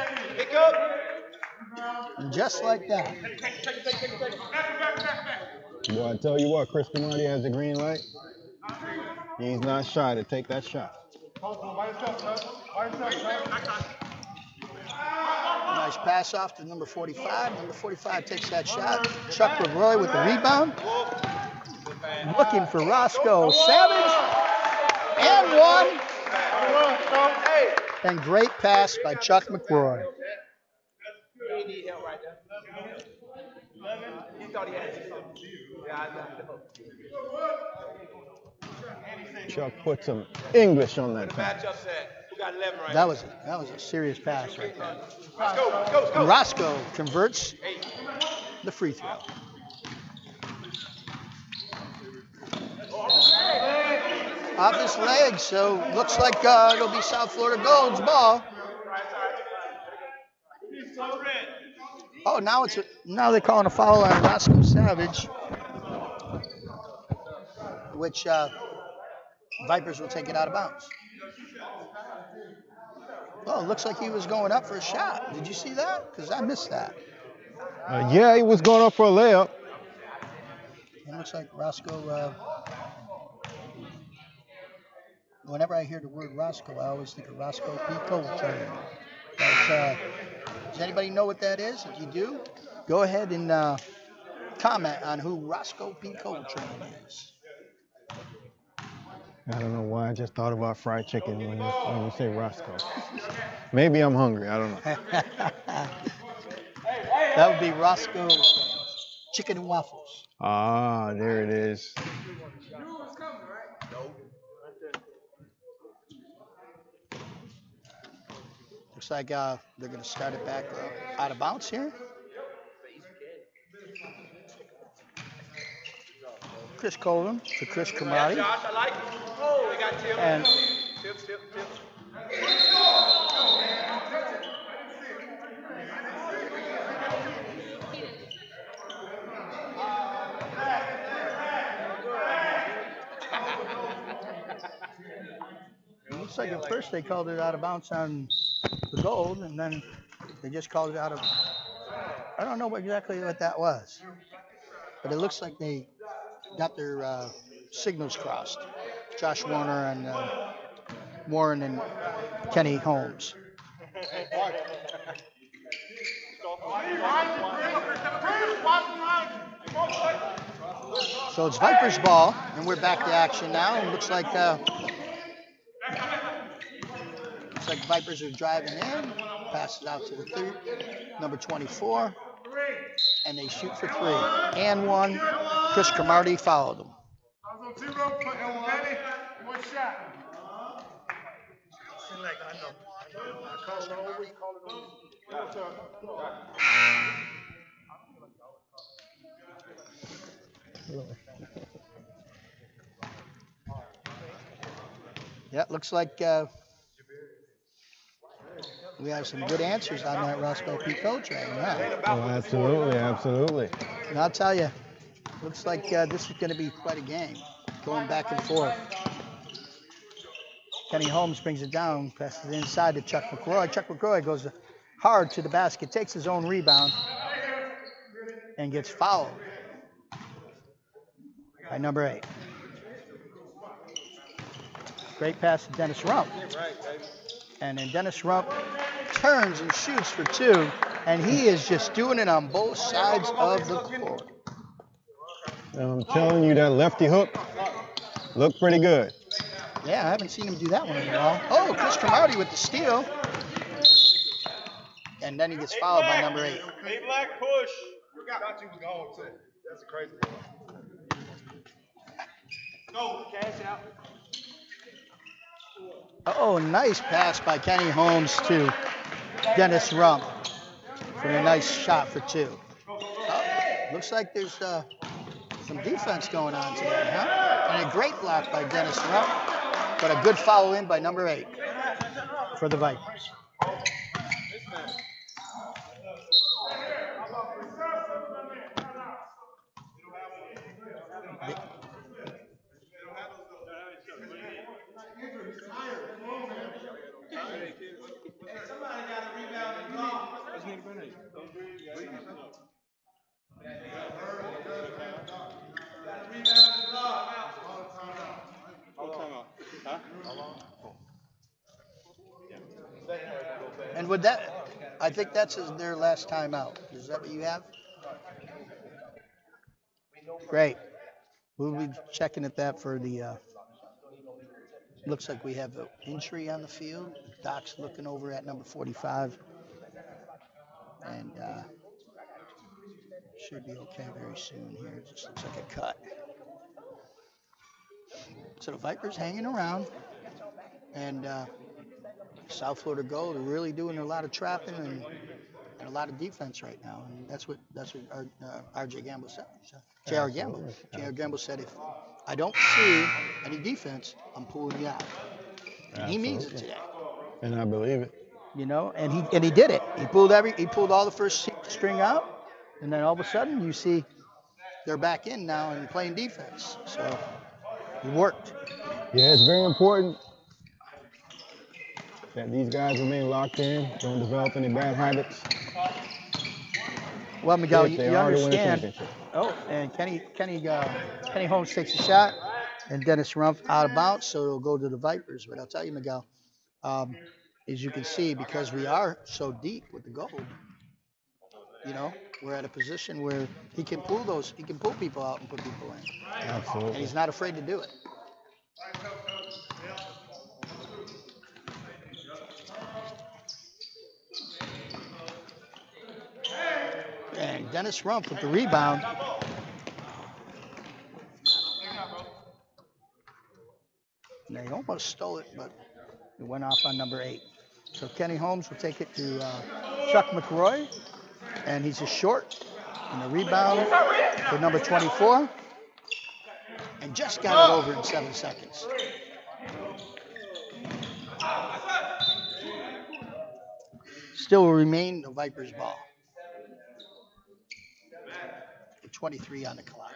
And just like that. Boy, I tell you what, Chris Cromartie has the green light. He's not shy to take that shot. Nice pass off to number 45. Number 45 takes that shot. Chuck McRoy with the rebound. looking for Roscoe Savage. And one. And great pass by Chuck McCrory. He need help right there. He thought he had something. Yeah, I know. Chuck put some English on that The pass. matchup said, who got 11 right That was a serious pass right there. Let's go, let's go, let's go. And Roscoe converts the free throw. Off his leg, so looks like it'll be South Florida Gold's ball. Oh, now they're calling a foul on Roscoe Savage, which Vipers will take it out of bounds. Oh, it looks like he was going up for a shot. Did you see that? Because I missed that. Yeah, he was going up for a layup. It looks like Roscoe. Whenever I hear the word Roscoe, I always think of Roscoe P. Coltrane. But, does anybody know what that is? If you do, go ahead and comment on who Roscoe P. Coltrane is. I don't know why I just thought about fried chicken when you say Roscoe. Maybe I'm hungry. I don't know. That would be Roscoe Chicken and Waffles. Ah, there it is. Looks like they're going to start it back out of bounds here. Chris Colvin to Chris Kamari. Josh, I like it. Oh, they got Tim. And Tip. it looks like at first they called it out of bounds on the Gold, and then they just called it out of. I don't know exactly what that was, but it looks like they got their signals crossed. Josh Warner and Warren and Kenny Holmes. So it's Vipers ball, and we're back to action now. And looks like Vipers are driving in. Passes out to the third, number 24, and they shoot for three. And one. Chris Cromartie followed them. Yeah, looks like we have some good answers on that Roscoe P. Coltrane. Yeah. Oh, absolutely. And I'll tell you, looks like this is going to be quite a game, going back and forth. Kenny Holmes brings it down, passes it inside to Chuck McCrory. Chuck McCrory goes hard to the basket, takes his own rebound, and gets fouled by number 8. Great pass to Dennis Rump. And then Dennis Rump turns and shoots for 2, and he is just doing it on both sides of the court. I'm telling you, that lefty hook looked pretty good. Yeah, I haven't seen him do that one in a while. Oh, Chris Cromartie with the steal. And then he gets fouled by number 8. Hey, Black, push. I thought you was going to. That's a crazy one. Go, cash out. Oh, nice pass by Kenny Holmes to Dennis Rump for a nice shot for 2. Oh, looks like there's some defense going on today, huh? And a great block by Dennis Rump, but a good foul in by number 8 for the Vipers. And with that, I think that's their last time out. Is that what you have? Great. We'll be checking at that for the. Looks like we have an injury on the field. Doc's looking over at number 45, and should be okay very soon here. It just looks like a cut. So the Vipers hanging around, and South Florida Gold are really doing a lot of trapping and a lot of defense right now, and that's what R.J. Gamble said. J.R. Gamble. J.R. Gamble said, if I don't see any defense, I'm pulling you out. And he means it today. And I believe it. You know, and he did it. He pulled all the first string out, and then all of a sudden you see they're back in now and playing defense. So it worked. Yeah, it's very important that these guys remain locked in, don't develop any bad habits. Well, Miguel, you If they are to win a understand. championship. Oh, and Kenny Holmes takes a shot, and Dennis Rumpf out of bounds, so it'll go to the Vipers. But I'll tell you, Miguel, as you can see, because we are so deep with the gold, you know, we're at a position where he can pull people out and put people in. Absolutely. And he's not afraid to do it. And Dennis Rumpf with the rebound. And they almost stole it, but it went off on number 8. So Kenny Holmes will take it to Chuck McRoy, and he's a short. And the rebound for number 24. And just got it over in 7 seconds. Still will remain the Vipers ball. 23 on the clock.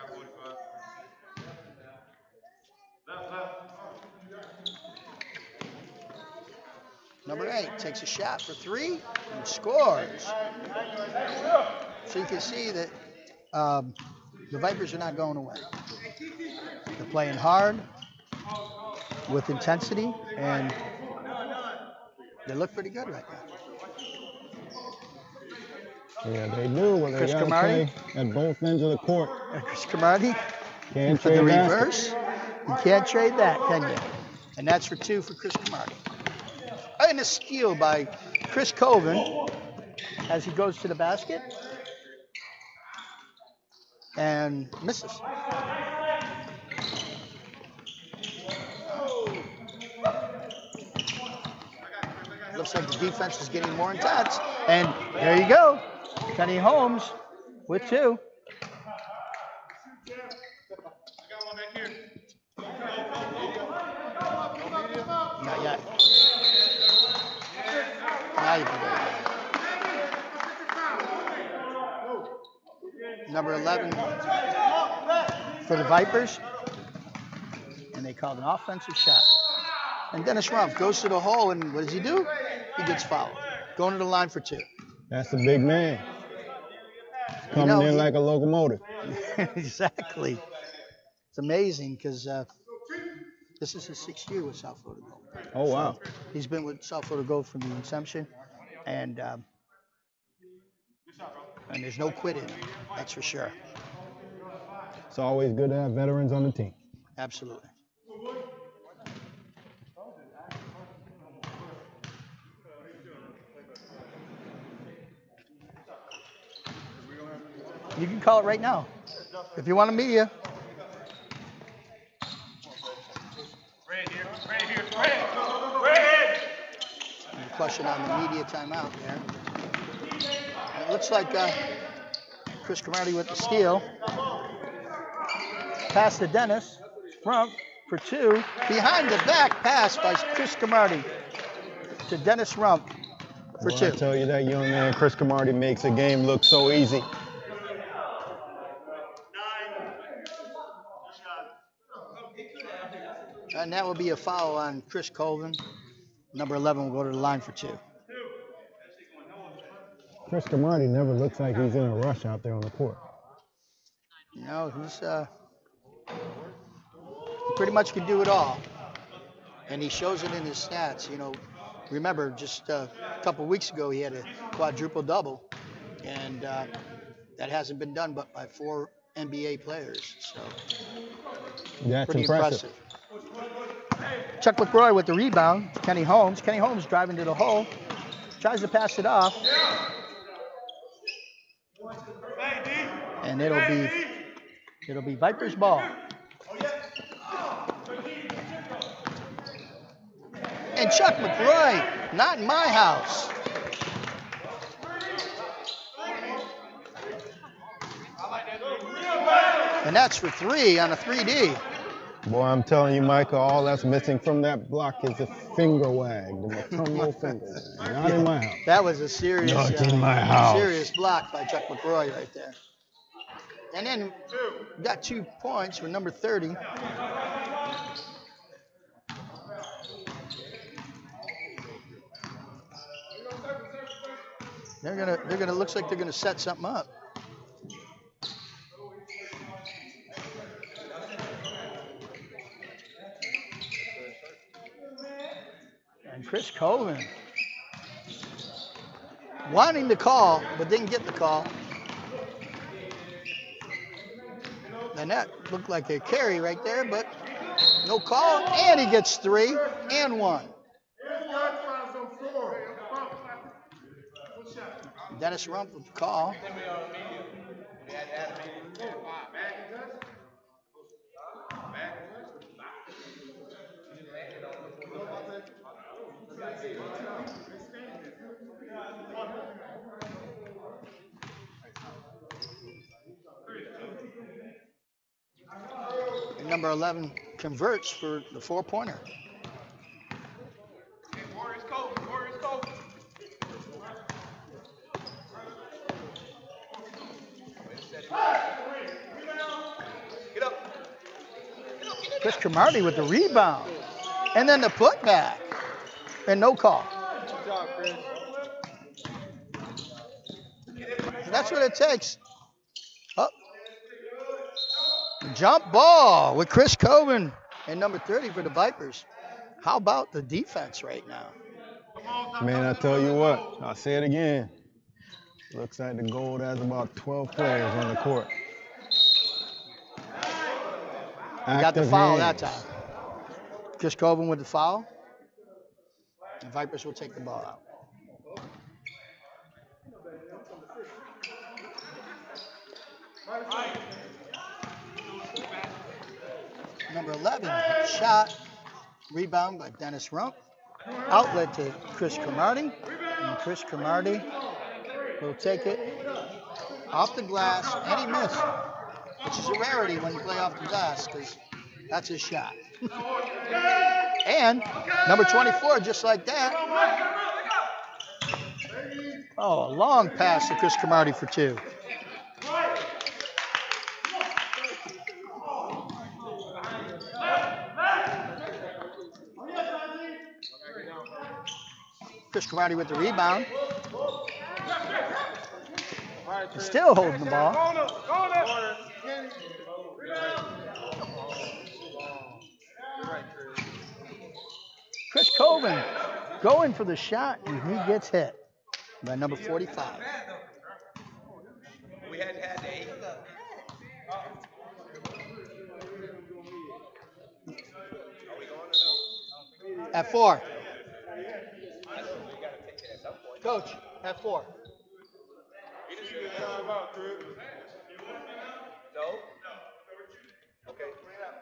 Number 8 takes a shot for 3 and scores. So you can see that the Vipers are not going away. They're playing hard with intensity, and they look pretty good right now. Yeah, they do. But they Chris got to Cromartie. play at both ends of the court. Chris Cromartie Can't for the trade that. reverse. You can't trade that, can you? And that's for 2 for Chris Cromartie. And a steal by Chris Colvin as he goes to the basket and misses. Looks like the defense is getting more intense. And there you go. Kenny Holmes with 2. Not yet. Now you can go. Number 11 for the Vipers. And they called an offensive shot. And Dennis Rumpf goes to the hole, and what does he do? He gets fouled. Going to the line for 2. That's a big man. Coming in like a locomotive. Exactly. It's amazing because this is his 6th year with South Florida Gold. Oh, wow. So he's been with South Florida Gold from the inception, and there's no quit in him, that's for sure. It's always good to have veterans on the team. Absolutely. You can call it right now if you want to meet you. Question on the media timeout there. And it looks like Chris Cromartie with the steal. Pass to Dennis. Rumpf for 2. Behind the back pass by Chris Cromartie to Dennis Rumpf for 2. I tell you, that young man, Chris Cromartie, makes a game look so easy. And that will be a foul on Chris Colvin. Number 11 will go to the line for 2. Chris Cromartie never looks like he's in a rush out there on the court. You know, he pretty much can do it all. And he shows it in his stats. You know, remember just a couple weeks ago he had a quadruple double. And that hasn't been done but by 4 NBA players. So That's pretty impressive. Chuck LaCroix with the rebound. Kenny Holmes. Kenny Holmes driving to the hole. Tries to pass it off. And it'll be Vipers ball. And Chuck LaCroix, not in my house. And that's for 3 on a 3D. Boy, I'm telling you, Michael, all that's missing from that block is a finger wag, the maternal finger wag. Not in my house. That was a serious, Not in my house. serious block by Chuck LaCroix right there. And then got 2 points with number 30. They're gonna looks like they're gonna set something up. And Chris Colvin wanting the call, but didn't get the call. And that looked like a carry right there, but no call. And he gets 3 and 1. Dennis Rump with the call. And number 11 converts for the 4-pointer. Chris Cromartie with the rebound. And then the putback. And no call. And that's what it takes. Oh. Jump ball with Chris Colvin and number 30 for the Vipers. How about the defense right now? Man, I tell you what, I'll say it again. Looks like the Gold has about 12 players on the court. Got the foul that time. Chris Colvin with the foul. And Vipers will take the ball out. Number 11, shot. Rebound by Dennis Rump. Outlet to Chris Cromartie. And Chris Cromartie will take it off the glass, and he missed. Which is a rarity when you play off the glass, because that's his shot. And number 24, just like that. Oh, a long pass to Chris Cromartie for 2. Chris Cromartie with the rebound. He's still holding the ball. Chris Colvin going for the shot, and he gets hit by number 45. We hadn't had the 8. Are we going or no? At 4. Coach, at 4. No? Okay, bring it up.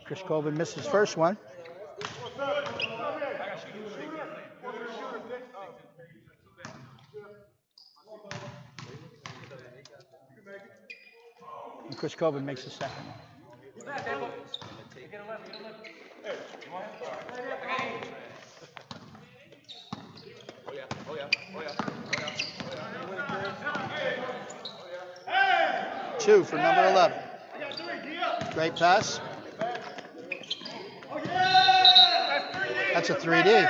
Chris Colvin missed his first one. And Chris Colvin makes the second one. Two for number 11. Great pass. That's a 3D.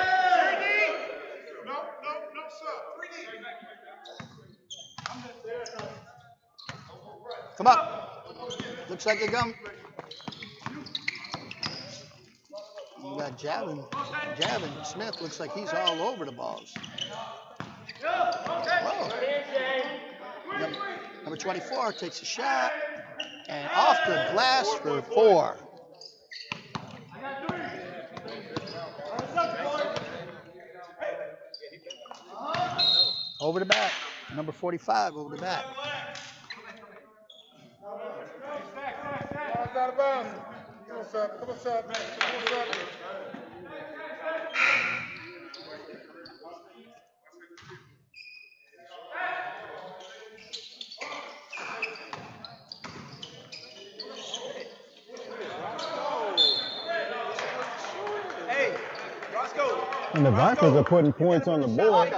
Come up. Looks like you're going. You got Javin Smith. Looks like he's all over the balls. Whoa. Number 24 takes a shot. And off the glass for 4. Over the back. Number 45 over the back. Out of bounds. Come on, Seth. Hey, Roscoe. And the Vipers are putting points on the board.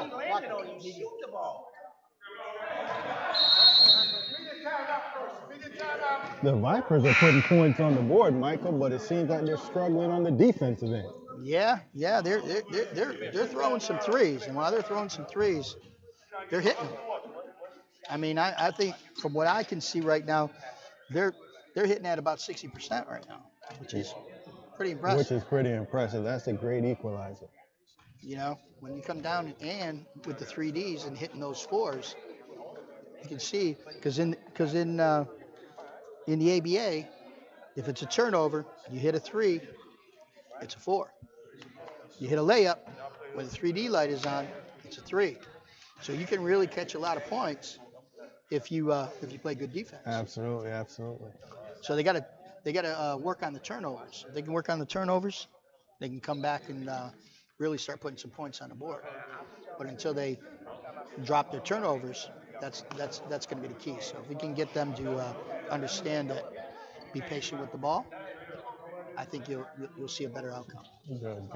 The Vipers are putting points on the board, Michael, but it seems like they're struggling on the defensive end. Yeah, they're throwing some threes, and while they're throwing some threes, they're hitting them. I mean, I think from what I can see right now, they're hitting at about 60% right now, which is pretty impressive. Which is pretty impressive. That's a great equalizer. You know, when you come down and with the 3Ds and hitting those 4s, you can see because in the ABA, if it's a turnover, you hit a 3, it's a 4. You hit a layup when the 3D light is on, it's a 3. So you can really catch a lot of points if you play good defense. Absolutely, absolutely. So they gotta work on the turnovers. If they can work on the turnovers, they can come back and really start putting some points on the board. But until they drop their turnovers, that's going to be the key. So if we can get them to understand that, be patient with the ball, I think you'll see a better outcome. Good.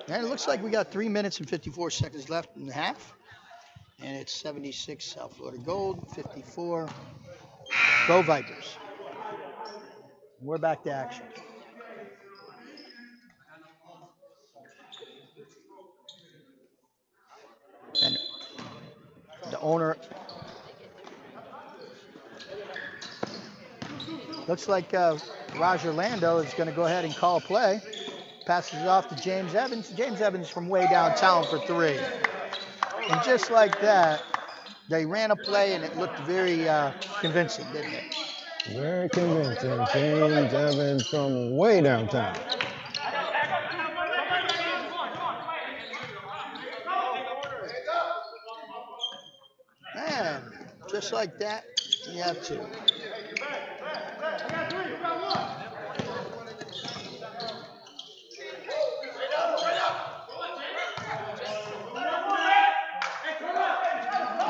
And it looks like we got 3 minutes and 54 seconds left in the half. And it's 76 South Florida Gold, 54 Go Vipers. We're back to action. And the owner looks like Roger Lando is going to go ahead and call play. Passes it off to James Evans. James Evans from way downtown for 3. And just like that, they ran a play and it looked very convincing, didn't it? Very convincing. James Evans from way downtown. Man, just like that, you have 2.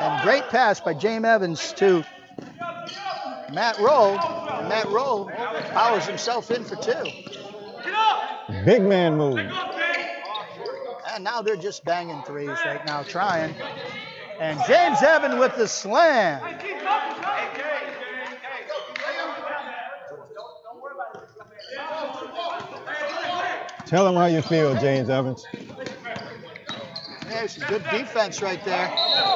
And great pass by James Evans to Matt Rowe. And Matt Rowe powers himself in for 2. Big man move. And now they're just banging 3s right now, trying. And James Evans with the slam. Tell him how you feel, James Evans. There's some good defense right there.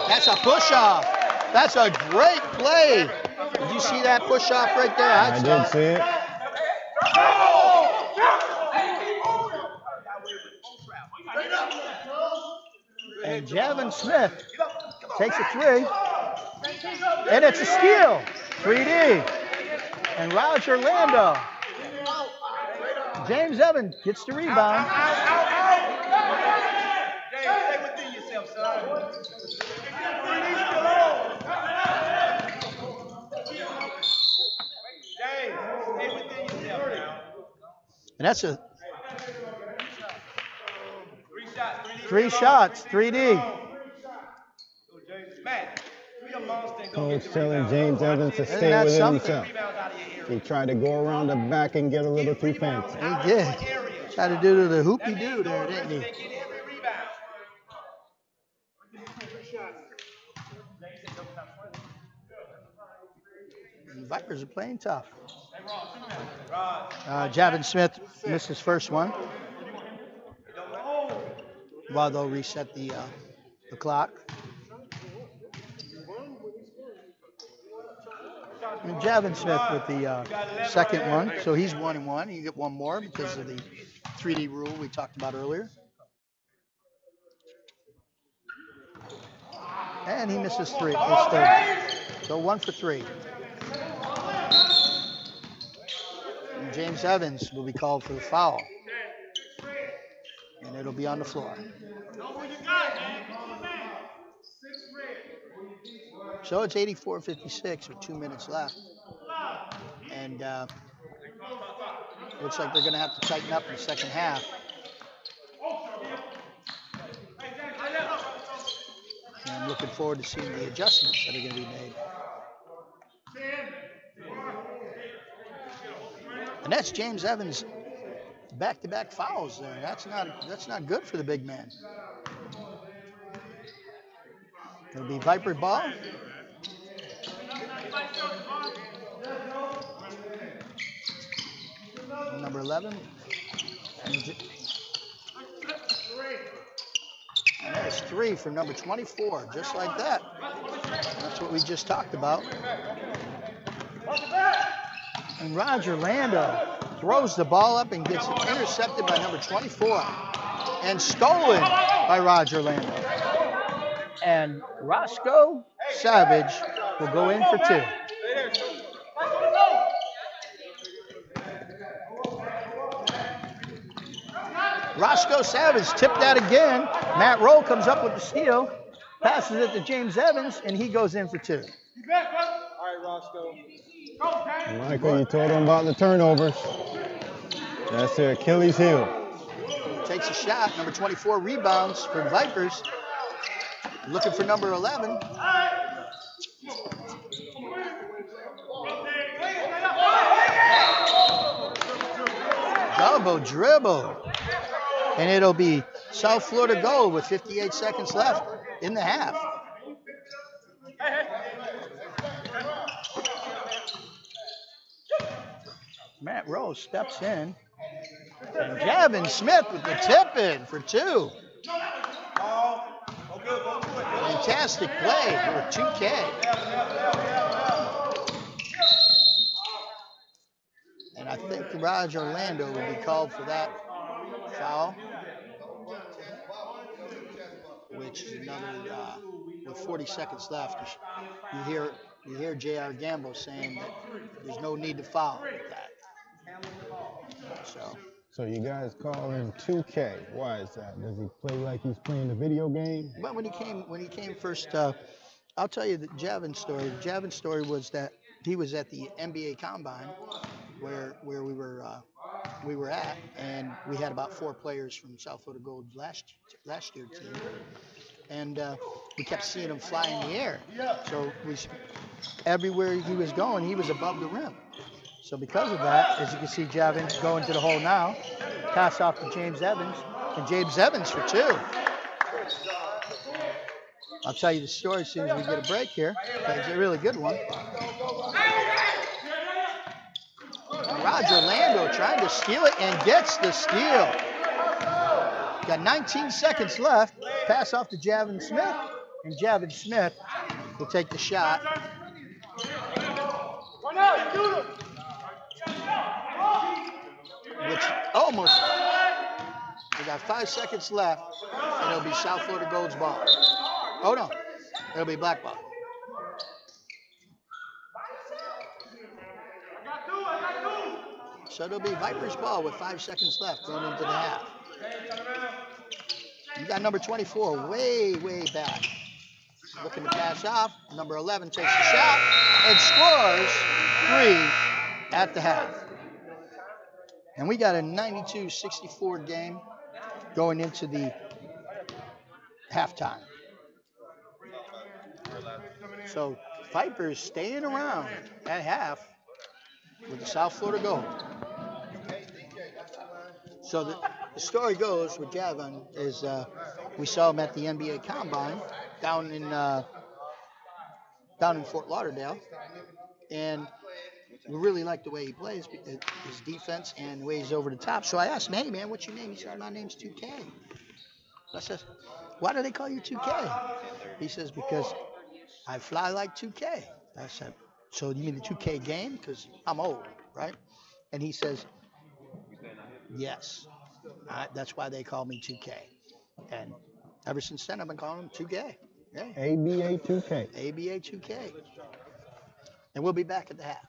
That's a push-off. That's a great play. Did you see that push-off right there? I did see it. And Javin Smith takes a 3. And it's a steal. 3D. And Roger Lando. James Evans gets the rebound. Stay within yourself, son. Stay within yourself now. And that's a 3 shots, 3D. Matt, Coach telling James Evans to stay that's within something? himself. He tried to go around the back and get a little too fancy. He did. Tried to do the hoopy-doo there, didn't he? The Vipers are playing tough. Javin Smith missed his first one. While they'll reset the the clock. And Javin Smith with the second one. So he's 1-1. You get one more because of the 3D rule we talked about earlier. And he misses his third. So 1 for 3. And James Evans will be called for the foul. And it'll be on the floor. So it's 84-56 with 2 minutes left. And looks like they're going to have to tighten up in the second half. And I'm looking forward to seeing the adjustments that are going to be made. And that's James Evans' back-to-back fouls there. That's not good for the big man. It'll be Viper ball. Number 11. And that's 3 from number 24, just like that. That's what we just talked about. And Roger Lando throws the ball up and gets it intercepted by number 24 and stolen by Roger Lando. And Roscoe Savage will go in for 2. Roscoe Savage tipped that again. Matt Rowe comes up with the steal, passes it to James Evans, and he goes in for 2. All right, Roscoe. Michael, you told him about the turnovers. That's their Achilles heel. Takes a shot. Number 24 rebounds for the Vipers. Looking for number 11. Double dribble. And it'll be South Florida goal with 58 seconds left in the half. Matt Rose steps in. And Javin Smith with the tip in for 2. Fantastic play for 2K. And I think Roger Orlando will be called for that foul, which is another with 40 seconds left. You hear J.R. Gamble saying that there's no need to foul with that. So you guys call him 2K. Why is that? Does he play like he's playing a video game? Well, when he came first, I'll tell you the Javin's story. Javin's story was that he was at the NBA Combine where we were at, and we had about 4 players from South Florida Gold last year team, and we kept seeing him fly in the air. So everywhere he was going, he was above the rim. So because of that, as you can see, Javin going to the hole now, pass off to James Evans, and James Evans for 2. I'll tell you the story as soon as we get a break here. It's a really good one. Roger Lando trying to steal it and gets the steal. Got 19 seconds left. Pass off to Javin Smith, and Javin Smith will take the shot. Which almost, we got 5 seconds left, and it'll be South Florida Gold's ball. Oh no, it'll be black ball. So it'll be Vipers ball with 5 seconds left going into the half. You got number 24 way back. Looking to pass off. Number 11 takes the shot and scores 3 at the half. And we got a 92-64 game going into the halftime. So Vipers staying around at half with the South Florida Gold. So the story goes with Javin is we saw him at the NBA Combine down in Fort Lauderdale, and we really like the way he plays, his defense and the way he's over the top. So I asked him, hey man, what's your name? He said, my name's 2K. I said, why do they call you 2K? He says, because I fly like 2K. I said, so you mean the 2K game? Because I'm old, right? And he says, yes. That's why they call me 2K. And ever since then, I've been calling him 2K. Yeah. ABA 2K. ABA 2K. And we'll be back at the half.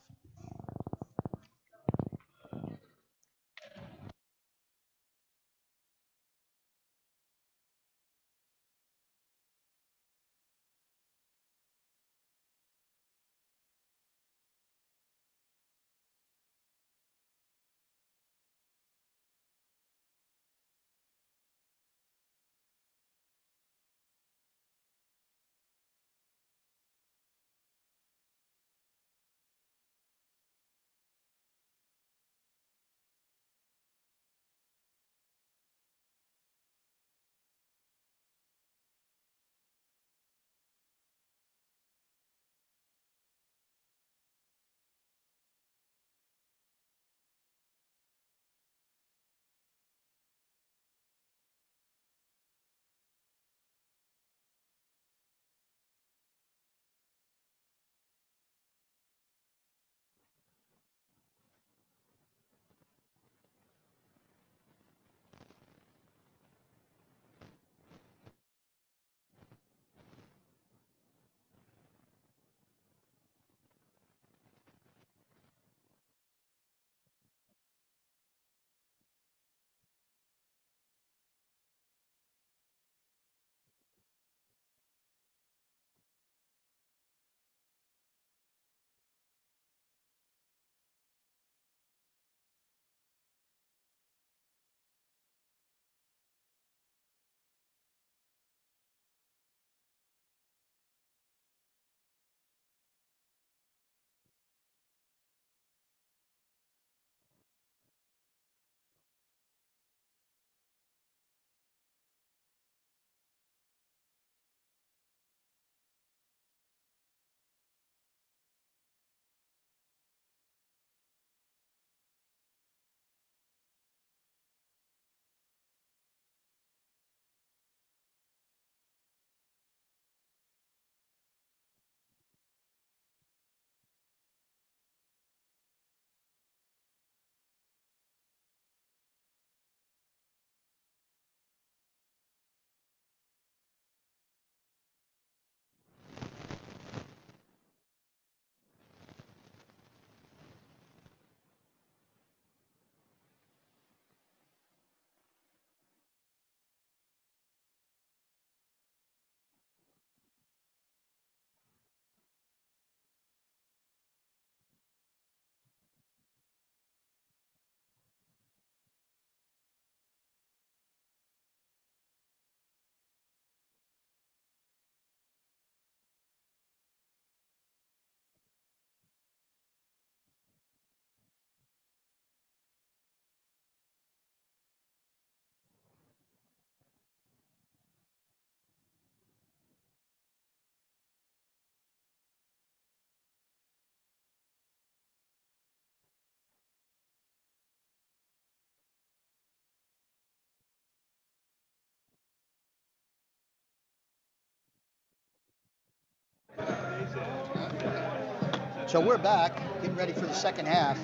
So we're back, getting ready for the second half.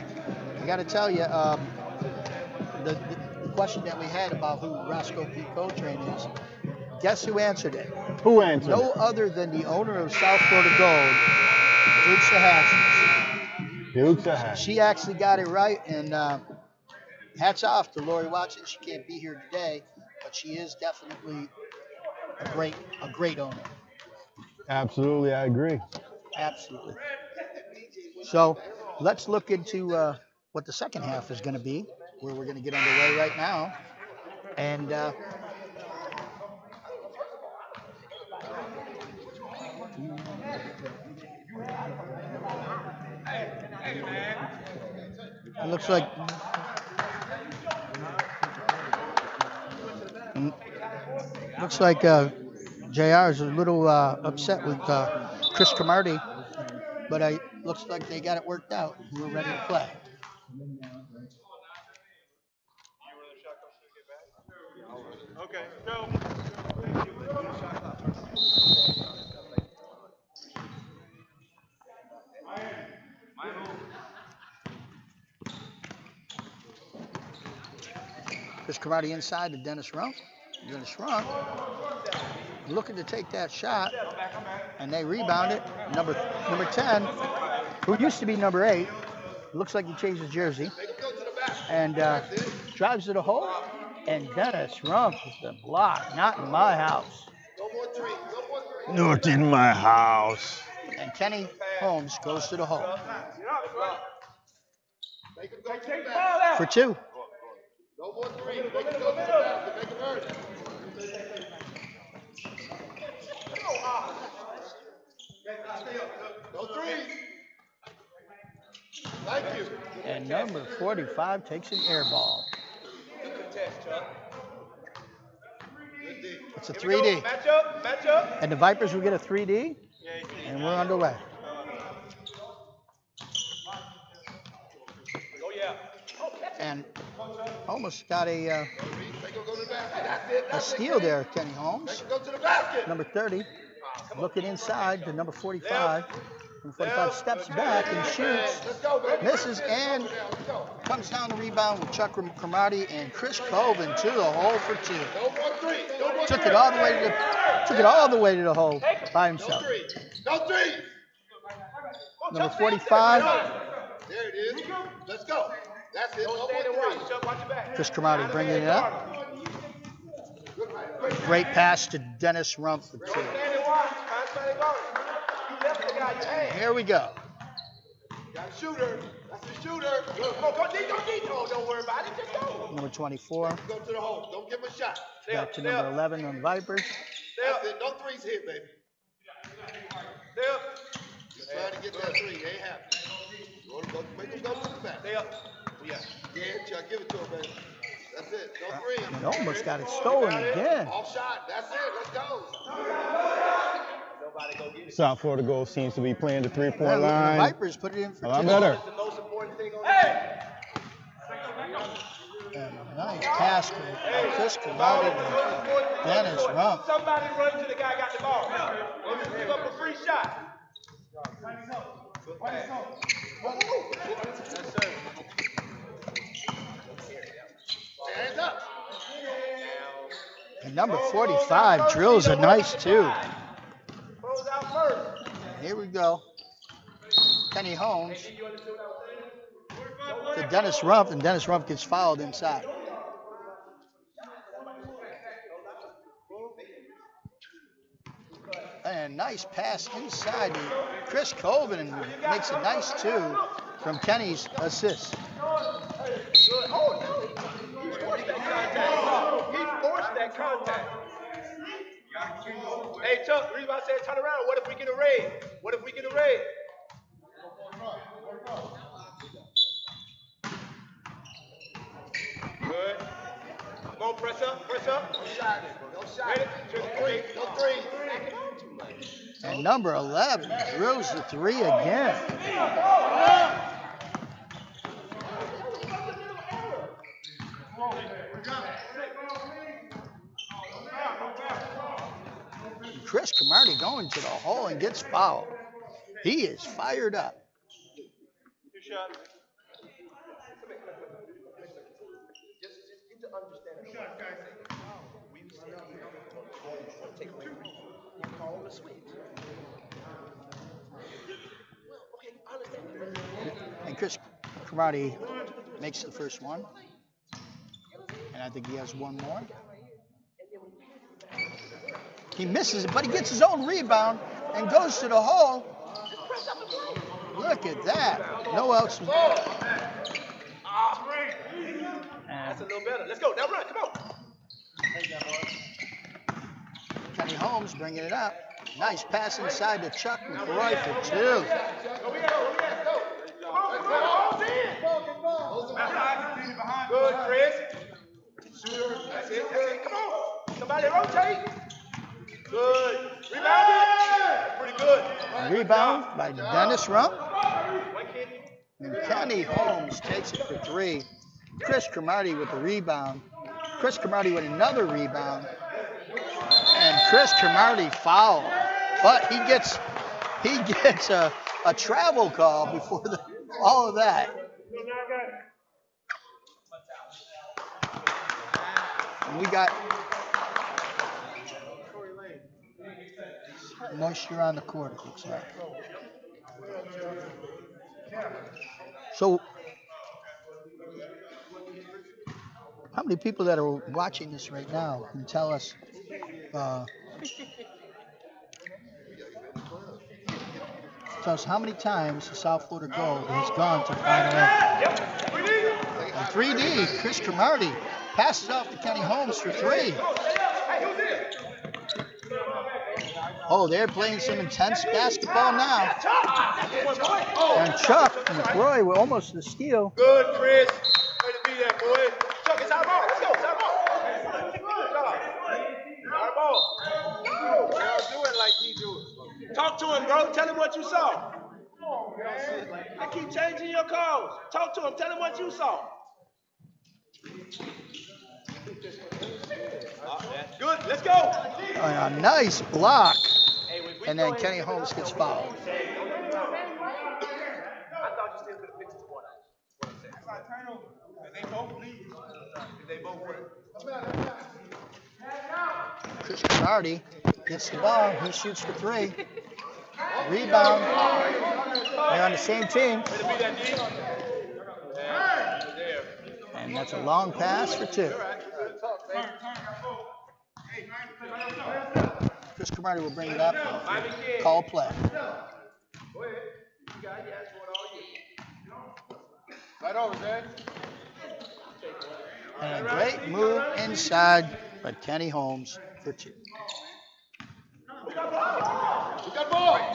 I got to tell you, the question that we had about who Roscoe P. Coltrane is, guess who answered it? Who answered? No other than the owner of South Florida Gold, Dukes of Hazzard. Dukes of Hazzard. She actually got it right, and hats off to Lori Watson. She can't be here today, but she is definitely a great owner. Absolutely, I agree. Absolutely. So let's look into what the second half is going to be, where we're going to get underway right now. And it looks like JR is a little upset with Chris Camardi, but it looks like they got it worked out. We're ready to play. Okay, go. Chris Cromartie inside to Dennis Rump. Dennis Rump looking to take that shot, and they rebound it. Number 10, who used to be number 8, looks like he changed his jersey, and drives to the hole. And Dennis Rump is the block. Not in my house. Not in my house. And Kenny Holmes goes to the hole for 2. No more 3. Make it go to the basket. Make it hurt. No 3s. Thank you. And number 45 takes an air ball. Good contest, Chuck. It's a 3D. Match up. And the Vipers will get a 3D, and we're underway. Oh, yeah. And almost got a steal there, Kenny Holmes. Go to the basket. Number 30, looking inside to number 45. Number 45 steps back and shoots, misses, and comes down the rebound with Chuck Cromartie and Chris Colvin to the hole for 2. No more 3. No more Took it all the way to the hole by himself. No 3. Number 45, There it is. Let's go. That's it. No more 3. Chuck, watch your back. Chris Cromartie bringing it up. Great pass to Dennis Rump for 2. Stand and watch. Find somebody guard. You left the guy your hand. Here we go. Got a shooter. That's the shooter. Come on, don't worry about it. Just go. Number 24, Go to the hole. Don't give him a shot. back to number 11 on the Vipers. That's it. No 3s hit, baby. Stay up. Just trying to get that 3. They ain't happy. Make him go to the back. Stay up. Yeah. Yeah, Chuck, give it to him, baby. That's it. No 3. And almost got it stolen again. Off shot. That's it. Let's go. Nobody go get it. South Florida Ghost seems to be playing the Yeah, three-point look, the line Vipers put it in for a lot 2. better. That's the most important thing on And a nice pass from Chris Cromartie to Dennis Rump. Somebody run to the guy got the ball. Or just give up a free shot. Good pass. Yes, sir. Hands up. And number 45 drills a nice 2. Close out first. Here we go. Kenny Holmes to Dennis Rump, and Dennis Rump gets fouled inside. And nice pass inside to Chris Colvin, and makes a nice 2 from Kenny's assist. Good. Oh, no. He forced that contact. Hey, Chuck, the reason why I said turn around, what if we get a raid? Good. Come on, press up. No shot. Ready? No 3. And number 11 drills the 3 again. Chris Cromartie going to the hole and gets fouled. He is fired up. Two shots. Just get to understand it. We said take away. Call the sweet. Well, okay, I understand. And Chris Cromartie makes the first one. And I think he has one more. He misses it, but he gets his own rebound and goes to the hole. Look at that. No else. That's a little better. Let's go. Now run. Come on. Kenny Holmes bringing it up. Nice pass inside to Chuck McRoy for 2. Good, Chris. That's it. Come on. Somebody rotate. Good. Rebound it. Pretty good. Rebound by Dennis Rump. One kid. And Kenny Holmes takes it for 3. Chris Cromartie with the rebound. Chris Cromartie with another rebound. And Chris Cromartie fouled. But he gets a travel call before all of that. And we got moisture on the court, it looks like. So, how many people that are watching this right now can tell us how many times the South Florida Gold has gone to the Final Eight? And 3D, Chris Cromartie passes off to Kenny Holmes for 3. Oh, they're playing some intense basketball now. And Chuck McRoy with almost the steal. Good, Chris. Way to be there, boy. Chuck, it's our ball. Let's go. It's our ball. Our ball. Y'all do it like he do it. Talk to him, bro. Tell him what you saw. They keep changing your calls. Talk to him. Tell him what you saw. That's good. Let's go. A nice block. And then Kenny Holmes gets fouled. I thought you still could have fixed the They both win. Chris Cromartie gets the ball. He shoots for 3. Rebound. They're on the same team. And that's a long pass for 2. Chris Cromartie will bring it up. Call play. Right over, man. And a great move inside by Kenny Holmes for 2. We got ball.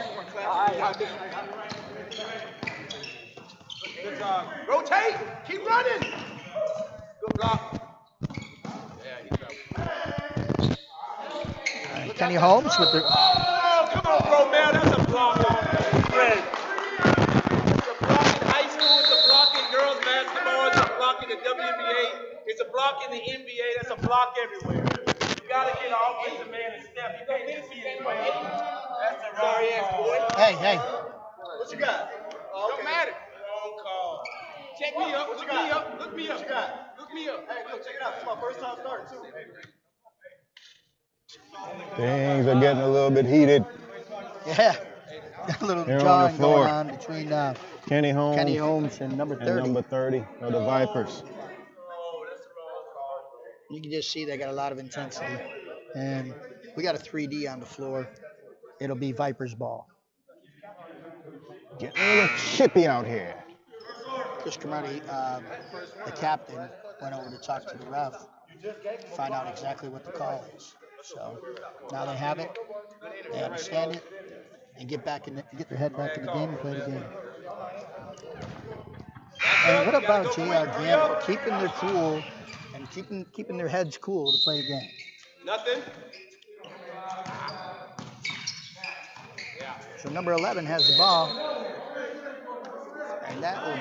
Good job. Rotate. Keep running. Good block. Kenny Holmes with the. Oh, come on, bro, man. That's a block. Fred. It's a block in high school. It's a block in girls basketball. It's a block in the WNBA. It's a block in the NBA. That's a block everywhere. You got to get an offensive man and step. You can't just see anybody. That's a sorry ass boy. Hey. What you got? Oh, okay. Don't matter. Wrong call. Check me up. Look me up. Look me up. What you got? Look me up. Hey, look, check it out. This is my first time starting, too. Things are getting a little bit heated. Yeah. A little Here jawing on the floor. going on between Kenny Holmes and number 30. And number 30 of the Vipers. You can just see they got a lot of intensity. And we got a 3D on the floor. It'll be Vipers ball. Getting a little chippy out here. Chris Cromartie, the captain, went over to talk to the ref to find out exactly what the call is. So now they have it, they understand it, and get their head back in the game and play the game. And what about J.R. Gamble keeping their cool and keeping their heads cool to play the game? Nothing. So number 11 has the ball, and that will.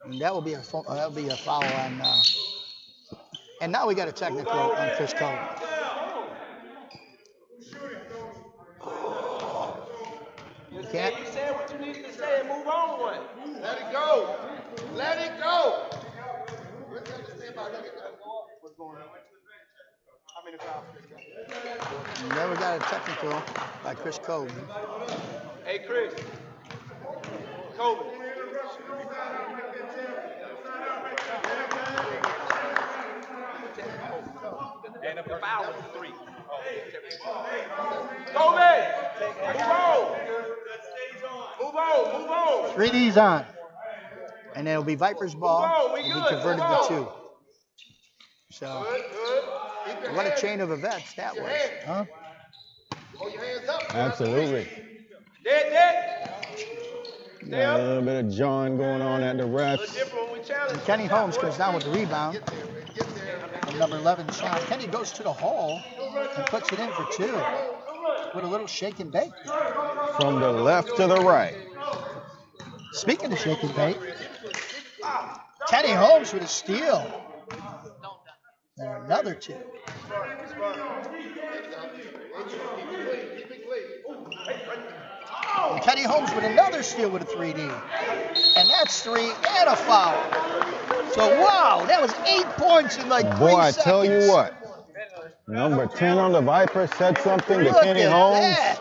And that will be a foul on. And now we got a technical on Chris Cole. You said what you needed to say and move on one. Let it go. Let it go. What's going on? How many fouls? And then we got a technical by Chris Cole. Hey, Chris. Kobe. And if the foul was 3. Kobe! Move on! 3D's on. And it'll be Vipers ball. It'll be converted to 2. So, what a chain of events that was, huh? Absolutely. Dead. Got a little bit of jawing going on at the refs. And Kenny Holmes comes down with the rebound. And number 11, Sean Kenny goes to the hole and puts it in for 2 with a little shake and bake. From the left to the right. Speaking of shake and bake, Kenny Holmes with a steal. And another 2. And Kenny Holmes with another steal with a 3D. And that's 3 and a foul. So, wow, that was 8 points in like 3 Boy, I seconds. tell you what. Number 10 on the Vipers said something to Look Kenny at Holmes, that.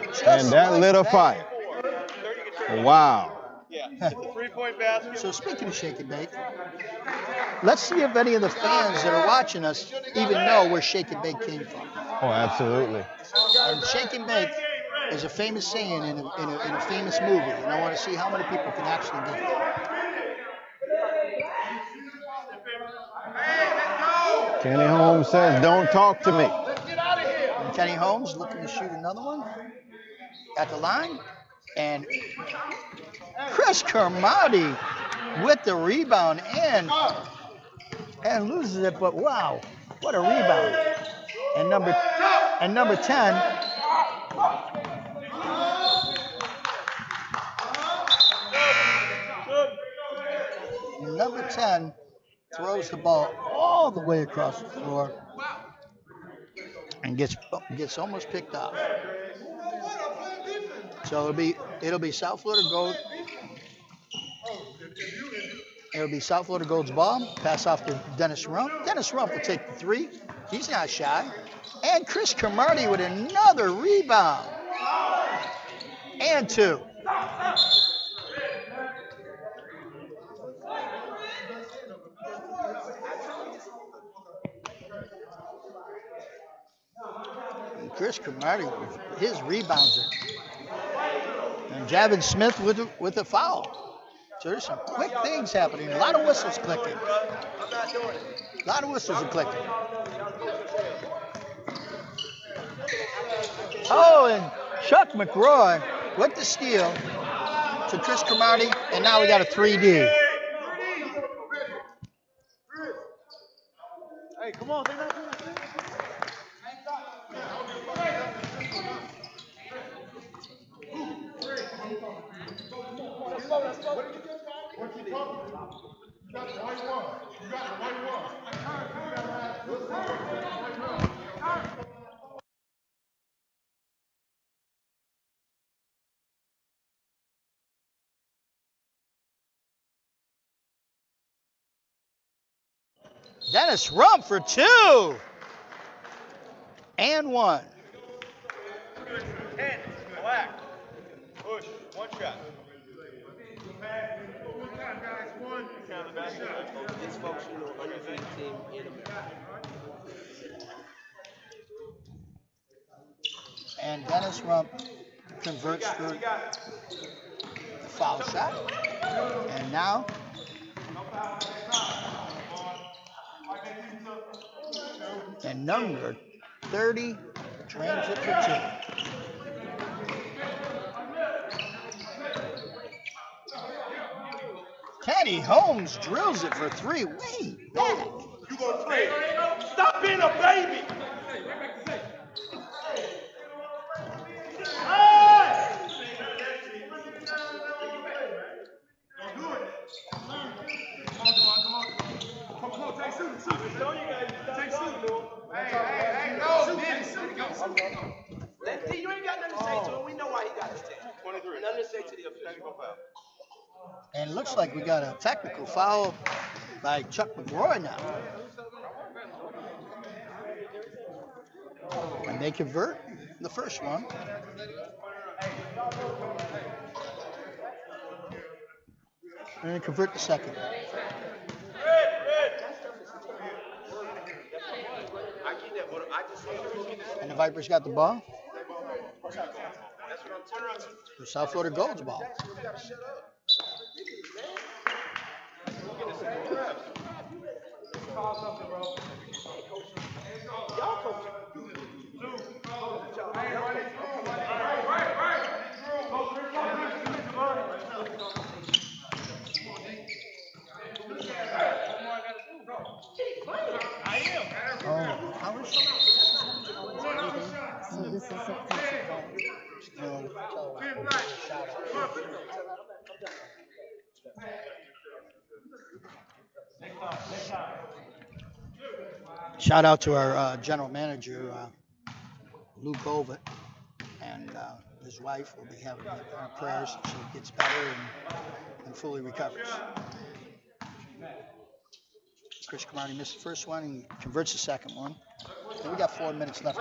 Just and that like lit a that. fire. Wow. Yeah, it's a 3-point basket. So speaking of Shake and Bake, let's see if any of the fans that are watching us even know where Shake and Bake came from. Oh, absolutely. And Shake and Bake is a famous saying in a famous movie, and I want to see how many people can actually get it. Kenny Holmes says, don't talk to me. And Kenny Holmes looking to shoot another one at the line. And Chris Carmody with the rebound and loses it, but wow, what a rebound. And number 10 Number 10 throws the ball all the way across the floor and gets almost picked off. So it'll be South Florida Gold. It'll be South Florida Gold's ball. Pass off to Dennis Rump. Dennis Rump will take the 3. He's not shy. And Chris Carmody with another rebound. And 2. And Chris Carmody, his rebounds are. And Javin Smith with a foul. So there's some quick things happening. A lot of whistles clicking. A lot of whistles are clicking. Oh, and Chuck McRoy with the steal to Chris Carmody, and now we got a 3D. Hey, come on, take that. Dennis Rump for 2. And 1. 10, black. Push, 1 shot. Dysfunctional undefeated team in America. And Dennis Rump converts for the foul shot. And now and number 30 drains it for 2. Kenny Holmes drills it for 3. Way back. You gonna play. Stop being a baby. You ain't got nothing to say to him. We know why he got his 10. 23. Nothing to say to the official. And it looks like we got a technical foul by Chuck McRoy now. And they convert the first one. And they convert the second. And the Vipers got the ball. The South Florida Gold's ball. So this is a Shout out to our general manager, Luke Ovitt, and his wife will be having our prayers that she gets better and fully recovers. Chris Cromartie missed the first one and converts the second one. And we got 4 minutes left.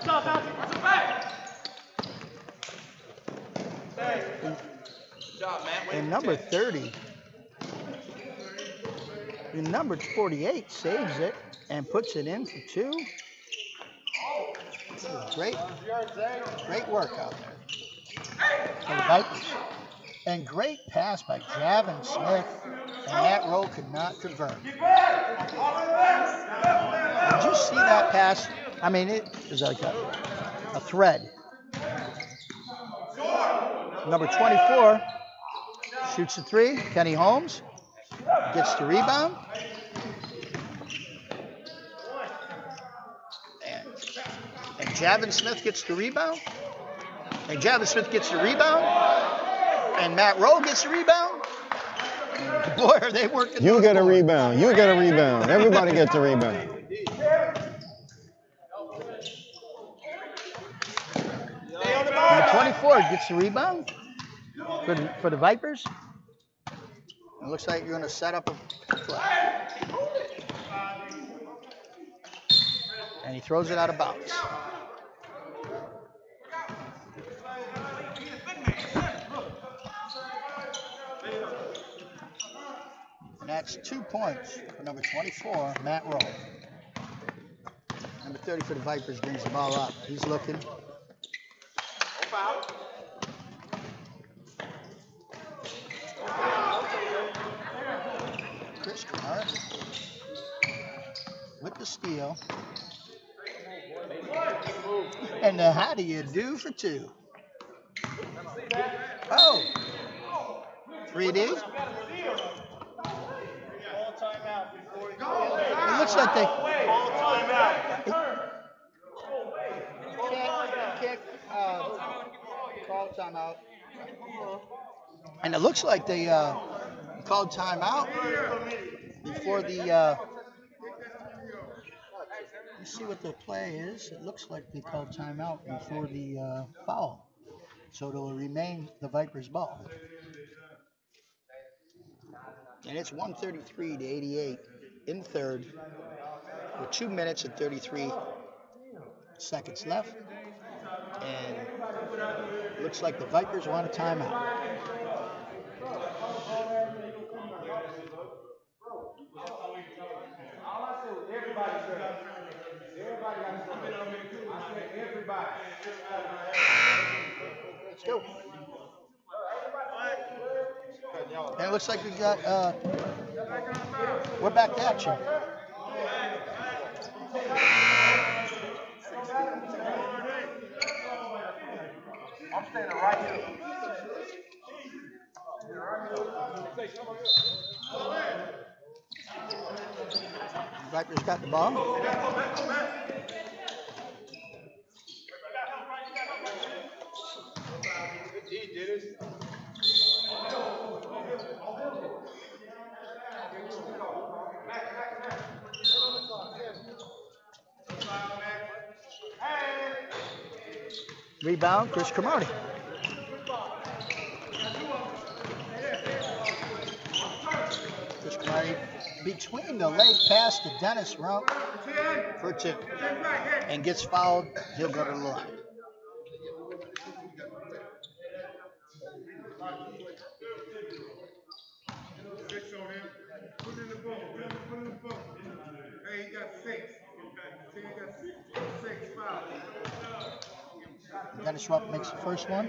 And number 30, and number 48 saves it and puts it in for 2. Great work out there for the Vipers. And great pass by Javin Smith, and that row could not convert. Did you see that pass? I mean, it was like a thread. Number 24 shoots a 3. Kenny Holmes gets the rebound. And Javin Smith gets the rebound. And Javin Smith gets the rebound. And Matt Rowe gets the rebound. Boy, are they working. You get a rebound. You get a rebound. Everybody gets a rebound. Number 24 gets the rebound for the Vipers. It looks like you're going to set up a play. And he throws it out of bounds. And that's 2 points for number 24, Matt Rowe. Number 30 for the Vipers brings the ball up. He's looking. Chris Cromartie with the steal. And the how do you do for 2? Oh. 3D. It looks like they can't call timeout. And it looks like they called timeout before the let's see what the play is. It looks like they called timeout before the foul. So it'll remain the Vipers' ball. And it's 133 to 88 in third with 2 minutes and 33 seconds left. And it looks like the Vipers want a timeout. Let's go. And it looks like we got, we're back to action. I'm standing right here. Vipers got the ball. Rebound, Chris Cromartie. Chris Cromartie between the leg pass to Dennis Rump for 2. And gets fouled, he'll go to the line. Hey, he got 6. He got 6 fouls. Dennis Rump makes the first one.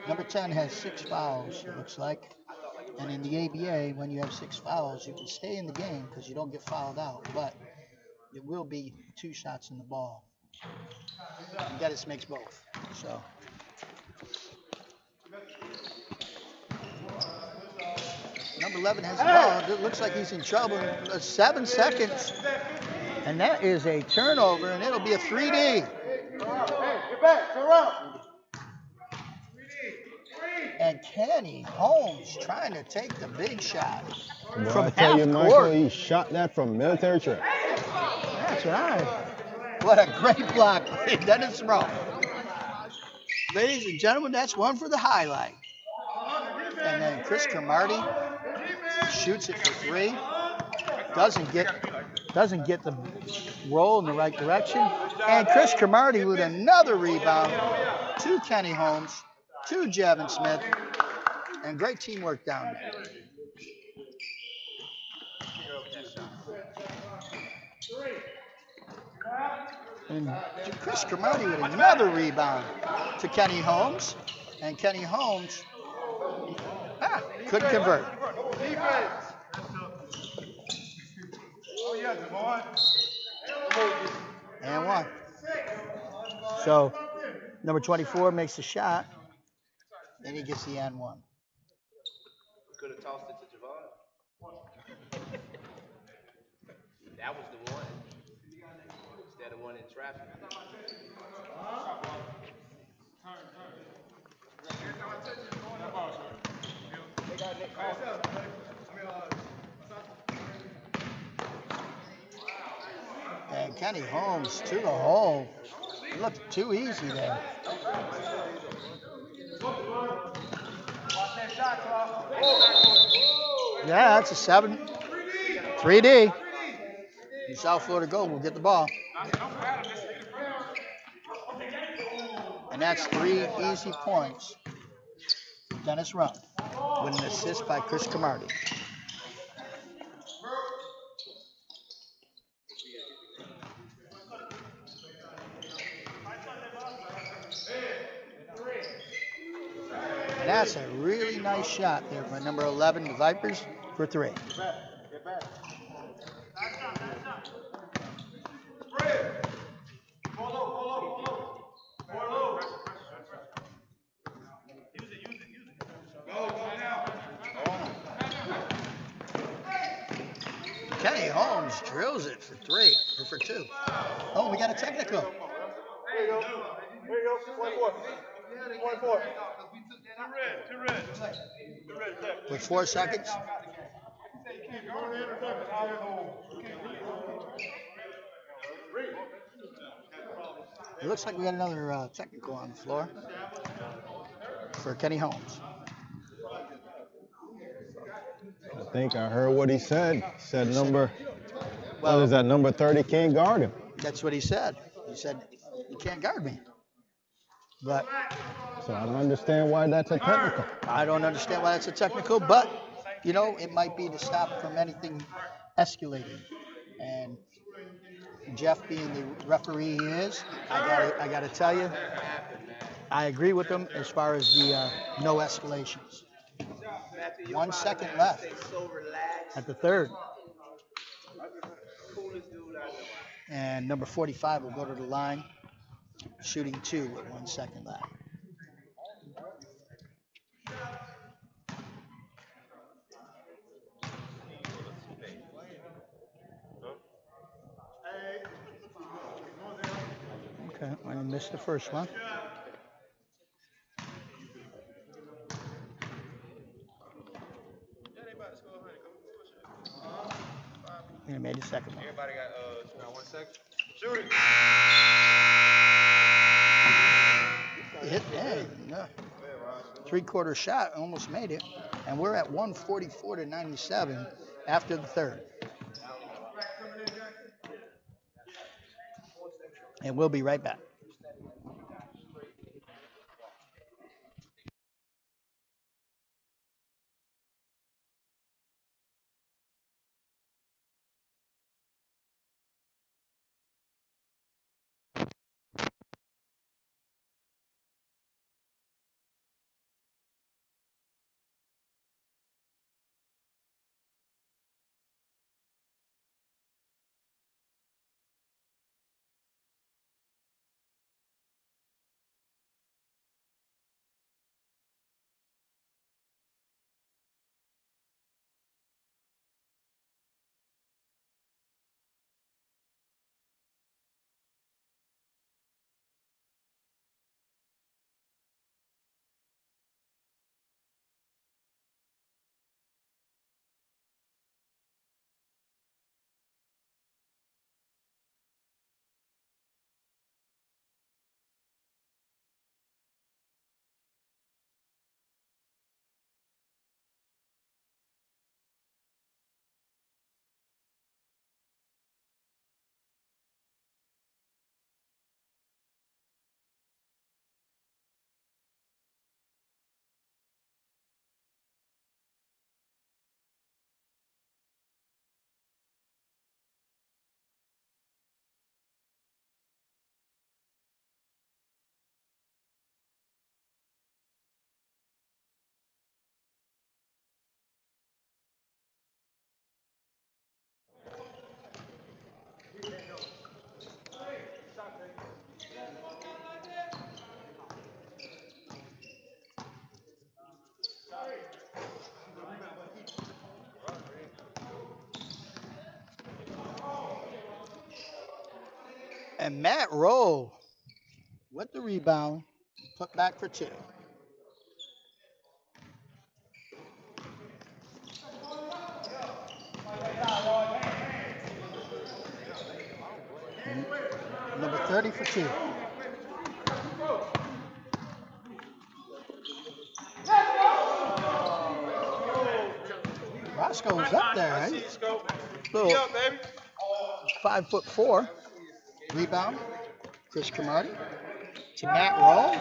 Number 10 has 6 fouls, it looks like. And in the ABA, when you have 6 fouls, you can stay in the game because you don't get fouled out. But it will be 2 shots in the ball. And Dennis makes both. So. Number 11 has the ball. It looks like he's in trouble. 7 seconds. And that is a turnover, and it'll be a 3D. Hey, get back, surround. And Kenny Holmes trying to take the big shot. Well, from I tell you, half Michael, court. he shot that from military track. That's right. What a great block by Dennis Rump. ladies and gentlemen, that's one for the highlight. And then Chris Cromartie shoots it for three. Doesn't get the roll in the right direction. And Chris Cromartie with another rebound to Kenny Holmes, to Javin Smith, and great teamwork down there. And Chris Cromartie with another rebound to Kenny Holmes, and Kenny Holmes couldn't convert. And one. So number 24 makes the shot, and he gets the and one. Could have tossed it to Javon. That was the one. Instead of one in traffic. And Kenny Holmes to the hole. It looked too easy there. Yeah, that's a 7. 3D. And South Florida Gold will get the ball. And that's 3 easy points. Dennis Rumpf with an assist by Chris Cromartie. And that's a really nice shot there by number 11, the Vipers, for 3. Kenny Holmes drills it for 3, or for 2. Oh, we got a technical. There you go. There you go. 24. 24. Two red. With 4 seconds. It looks like we got another technical on the floor for Kenny Holmes. I think I heard what he said. He said number, what is that, number 30 can't guard him. That's what he said. He said, you can't guard me. But So I don't understand why that's a technical. I don't understand why that's a technical, but, you know, it might be to stop from anything escalating. And Jeff being the referee he is, I gotta tell you, I agree with him as far as the no escalations. 1 second left at the third. And number 45 will go to the line, shooting 2 with 1 second left. Okay, I missed the first one. And I made the second one. Everybody got 1 second. Shoot it. Hit, hey, no. 3/4 shot, almost made it. And we're at 144 to 97 after the third. And we'll be right back. And Matt Rowe with the rebound, put back for 2. Number 30 for 2. Roscoe's up there, right? Little 5'4". Rebound, Chris Cromartie to Matt Rowe.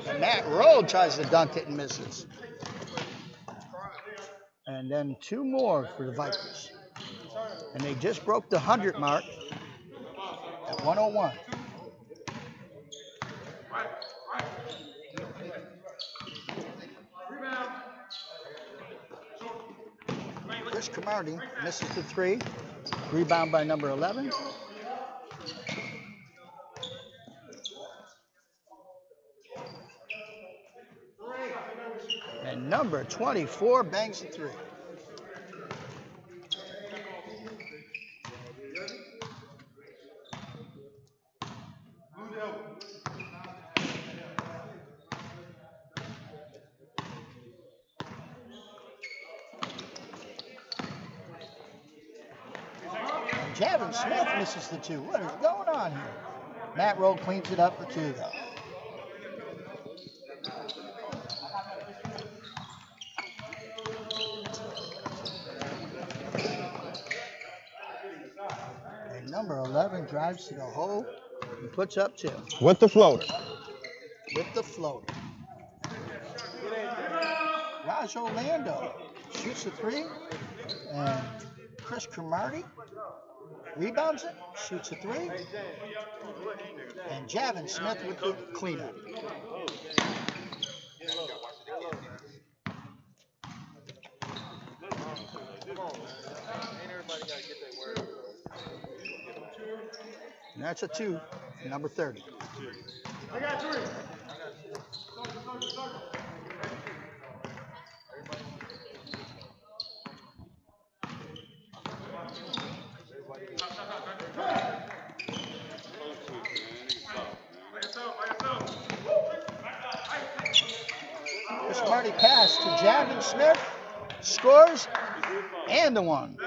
And Matt Rowe tries to dunk it and misses. And then 2 more for the Vipers. And they just broke the 100 mark at 101. Chris Cromartie misses the 3. Rebound by number 11. And number 24 bangs the 3. Javin Smith misses the 2. What is going on here? Matt Rowe cleans it up for 2, though. And number 11 drives to the hole and puts up 2. With the floater. With the floater. Raj Orlando shoots the 3. And Chris Cromartie rebounds it, shoots a 3. And Javin Smith with the cleanup. And that's a 2, number 30. I got 3. Chris Cromartie pass to Javin Smith, scores, and the 1.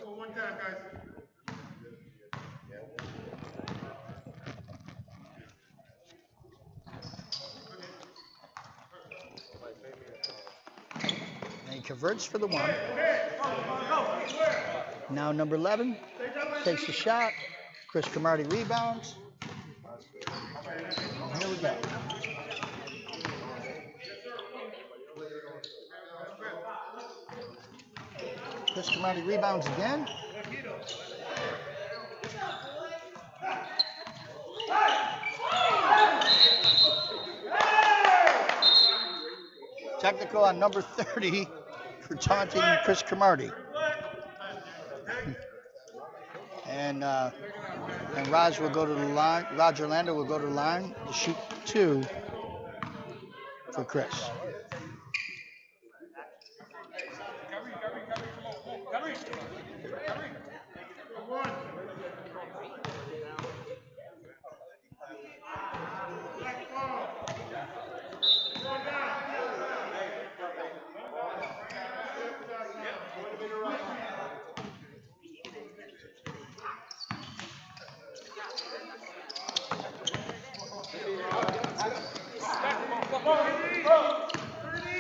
One time, guys. And he converts for the 1. Now number 11 takes the shot. Chris Cromartie rebounds. And here we go. Chris Cromartie rebounds again. Technical on number 30 for taunting Chris Cromartie. And Raj will go to the line. Roger Orlando will go to the line to shoot 2 for Chris.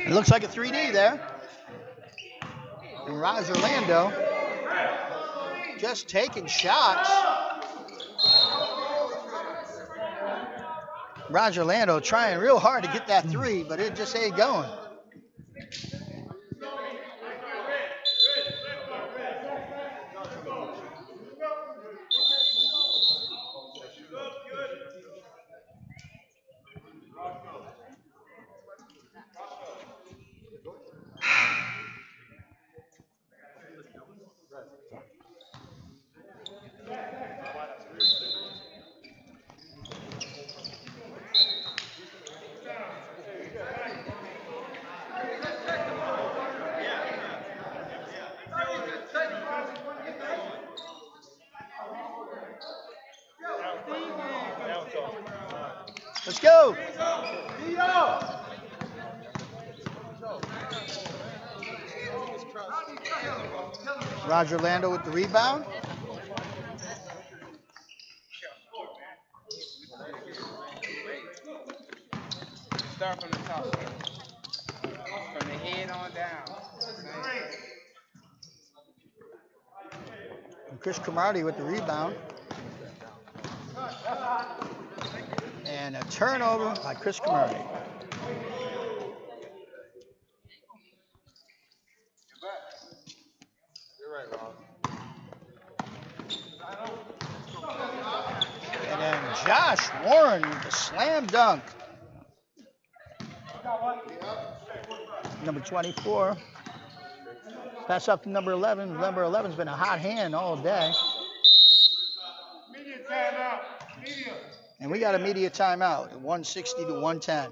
It looks like a 3D there. And Raj Orlando just taking shots. Raj Orlando trying real hard to get that 3, but it just ain't going. Let's go. Roger Lando with the rebound. Start from the top. From the head on down. And Chris Cromartie with the rebound. And a turnover by Chris Cromartie. You're right, Rob. And then Josh Warren with the slam dunk. Number 24. Pass up to number 11. Number 11's been a hot hand all day. Media timeout. Media. And we got a media timeout at 160 to 110.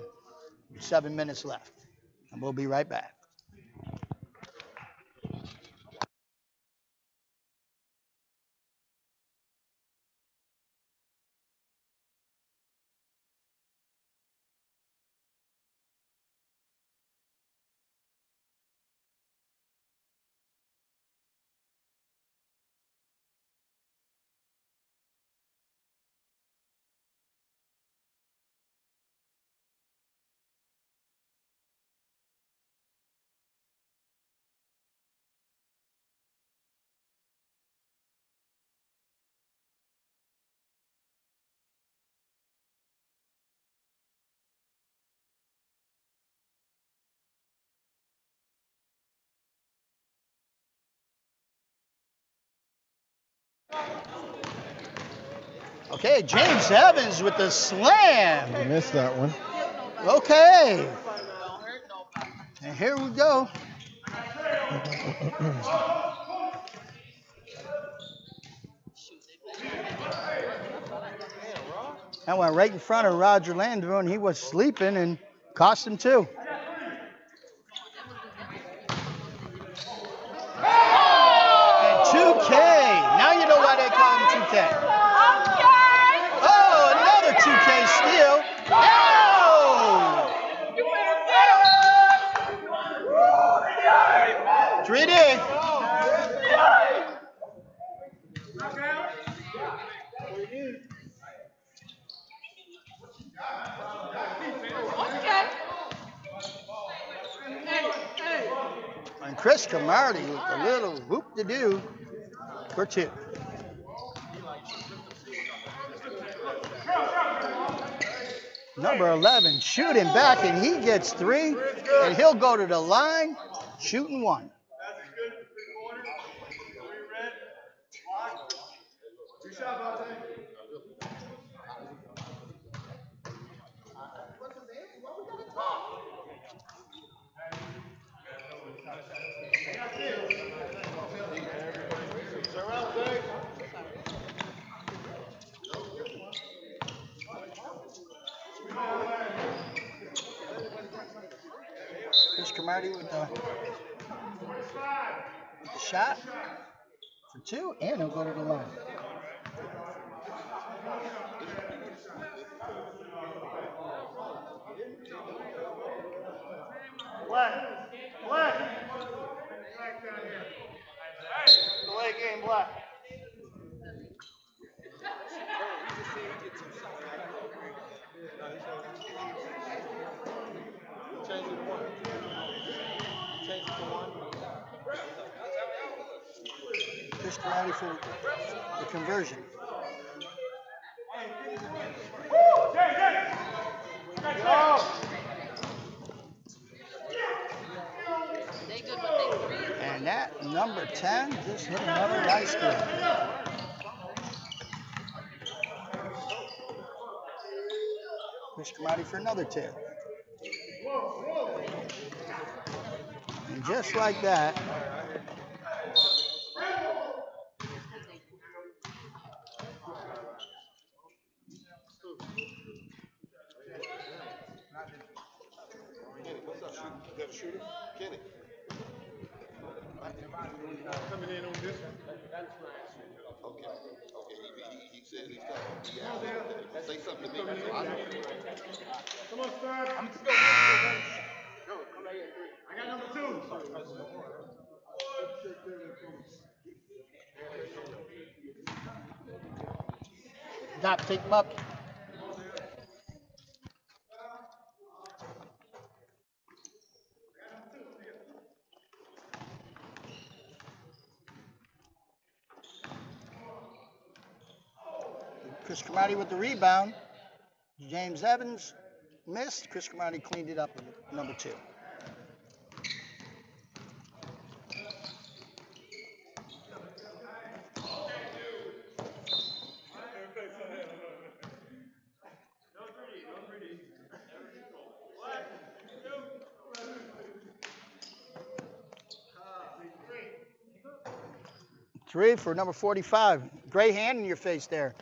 7 minutes left. And we'll be right back. Okay, James Evans with the slam. You missed that one. Okay. And here we go. That went right in front of Roger Lando, and he was sleeping and cost him two. And 2K. Now you know why they call him 2K. Oh, another 2K steal. Oh! 3D. And Chris Cromartie with a little whoop-de-doo for two. Number 11 shooting back, and he gets three, and he'll go to the line shooting one. Chris Cromartie with the shot for two, and he'll go to the line. Black. Down here. Delay game, black. Change it to one. Change it to one. Chris Cromartie for the conversion. And that number 10 just hit another nice goal. Chris Cromartie for another two. And just like that, What's up, shooter? You got a shooter? Kenny. Coming in on this one. Okay. He said he's coming. Say something to me. Come on, Star. I'm just going to Go. Come back here. I got number 2. Doc, take him up. Chris Cromartie with the rebound. James Evans missed. Chris Cromartie cleaned it up with number 2. Three for number 45. Gray hand in your face there.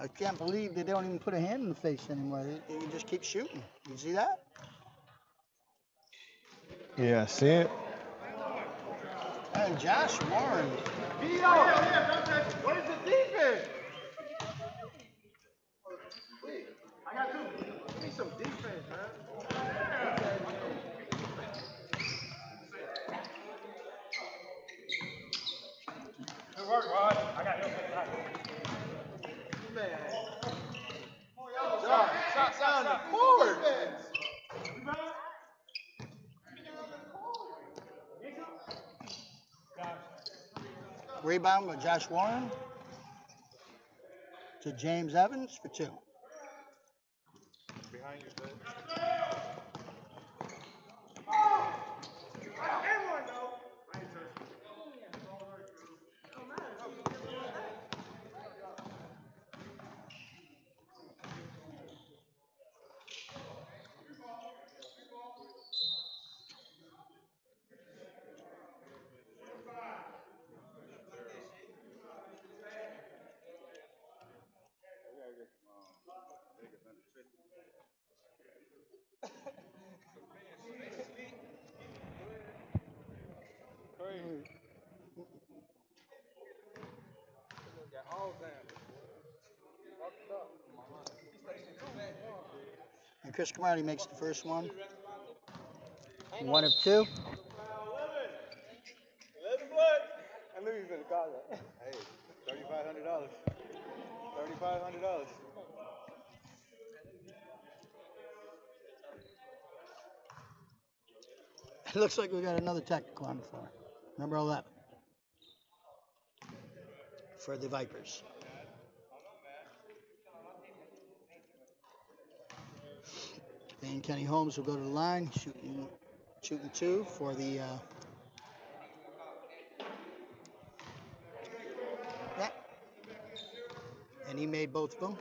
I can't believe they don't even put a hand in the face anymore. They just keep shooting. You see that? Yeah, see it? And Josh Warren. What is the defense? I got 2. Give me some defense, man. Good work, Rod. I got your man. Shot forward. Rebound by Josh Warren to James Evans for 2. Behind you, Dave. And Chris Cromartie makes the first one. 1 of 2. 11 foot. I knew he was going to call that. Hey, $3,500. $3,500. It looks like we got another technical on the floor. Number 11 for the Vipers. And Kenny Holmes will go to the line, shooting 2 for the yeah. And he made both of them.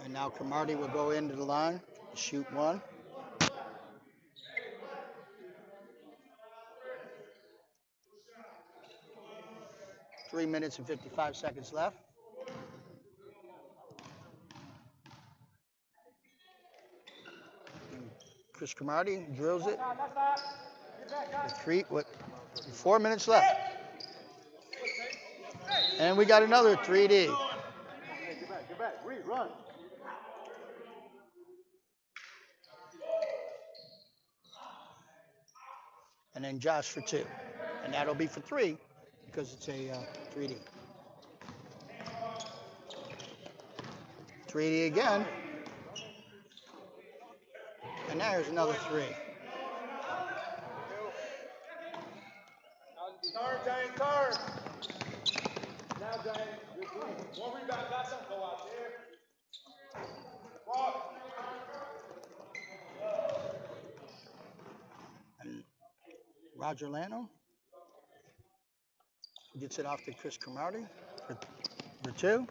And now Cromartie will go into the line, shoot 1. Three minutes and 55 seconds left. And Chris Cromartie drills it. With 4 minutes left. And we got another 3D. Get back. Reed, run. And then Josh for 2. And that'll be for 3 because it's a 3D. 3D again. And there's another 3. Turn, James, turn. Now, James, one rebound, got something go out there. Walk. And Roger Lano gets it off to Chris Cromartie for 2.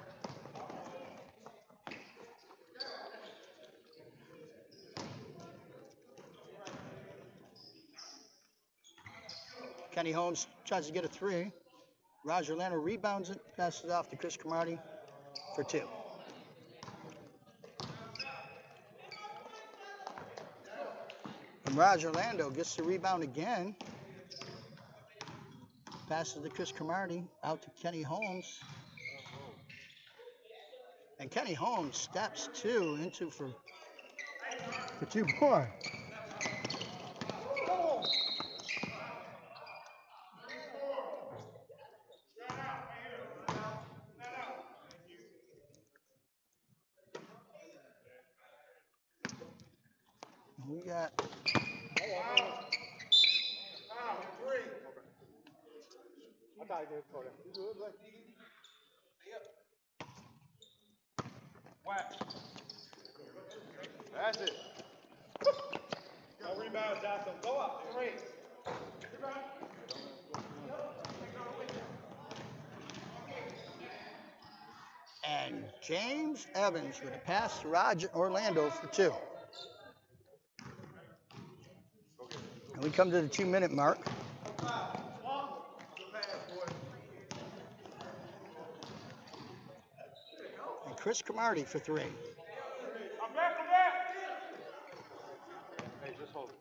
Kenny Holmes tries to get a 3. Roger Lano rebounds it, passes it off to Chris Cromartie for 2. And Roger Lando gets the rebound again. passes to Chris Cromartie, out to Kenny Holmes. And Kenny Holmes steps two into for 2 more. We got That's it. No rebound, Johnson. Go up. 3. and James Evans with a pass to Roger Orlando for 2. And we come to the 2-minute mark. And Chris Cromartie for 3. Come back. Hey, just hold it.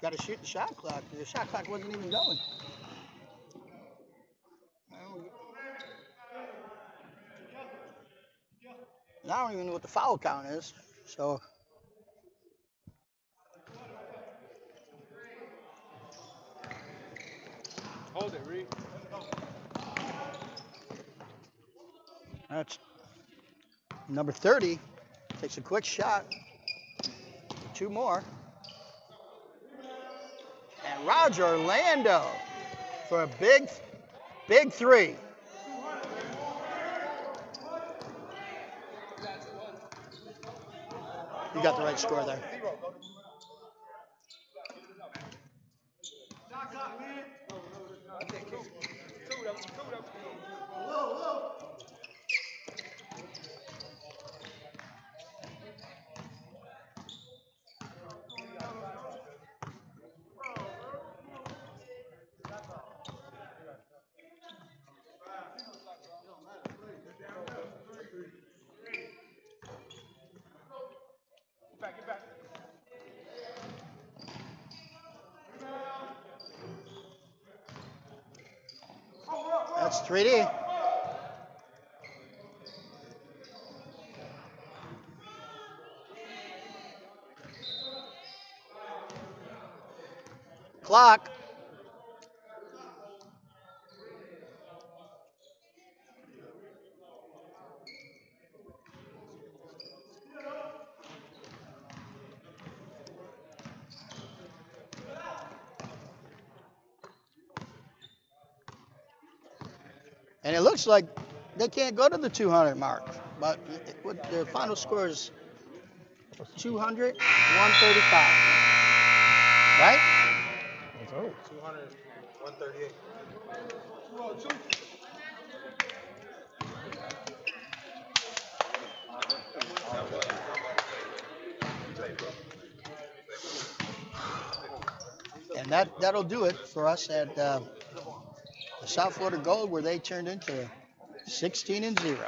Got to shoot the shot clock. The shot clock wasn't even going. Now I don't even know what the foul count is. So Hold it, Reed. that's number 30. Takes a quick shot. 2 more. And Roger Orlando for a big 3. You got the right score there. Get back. That's 3D. Clock. And it looks like they can't go to the 200 mark, but the final score is 200, 135. Right? That's right. 200, 138. And that'll do it for us at the South Florida Gold, where they turned into 16-0.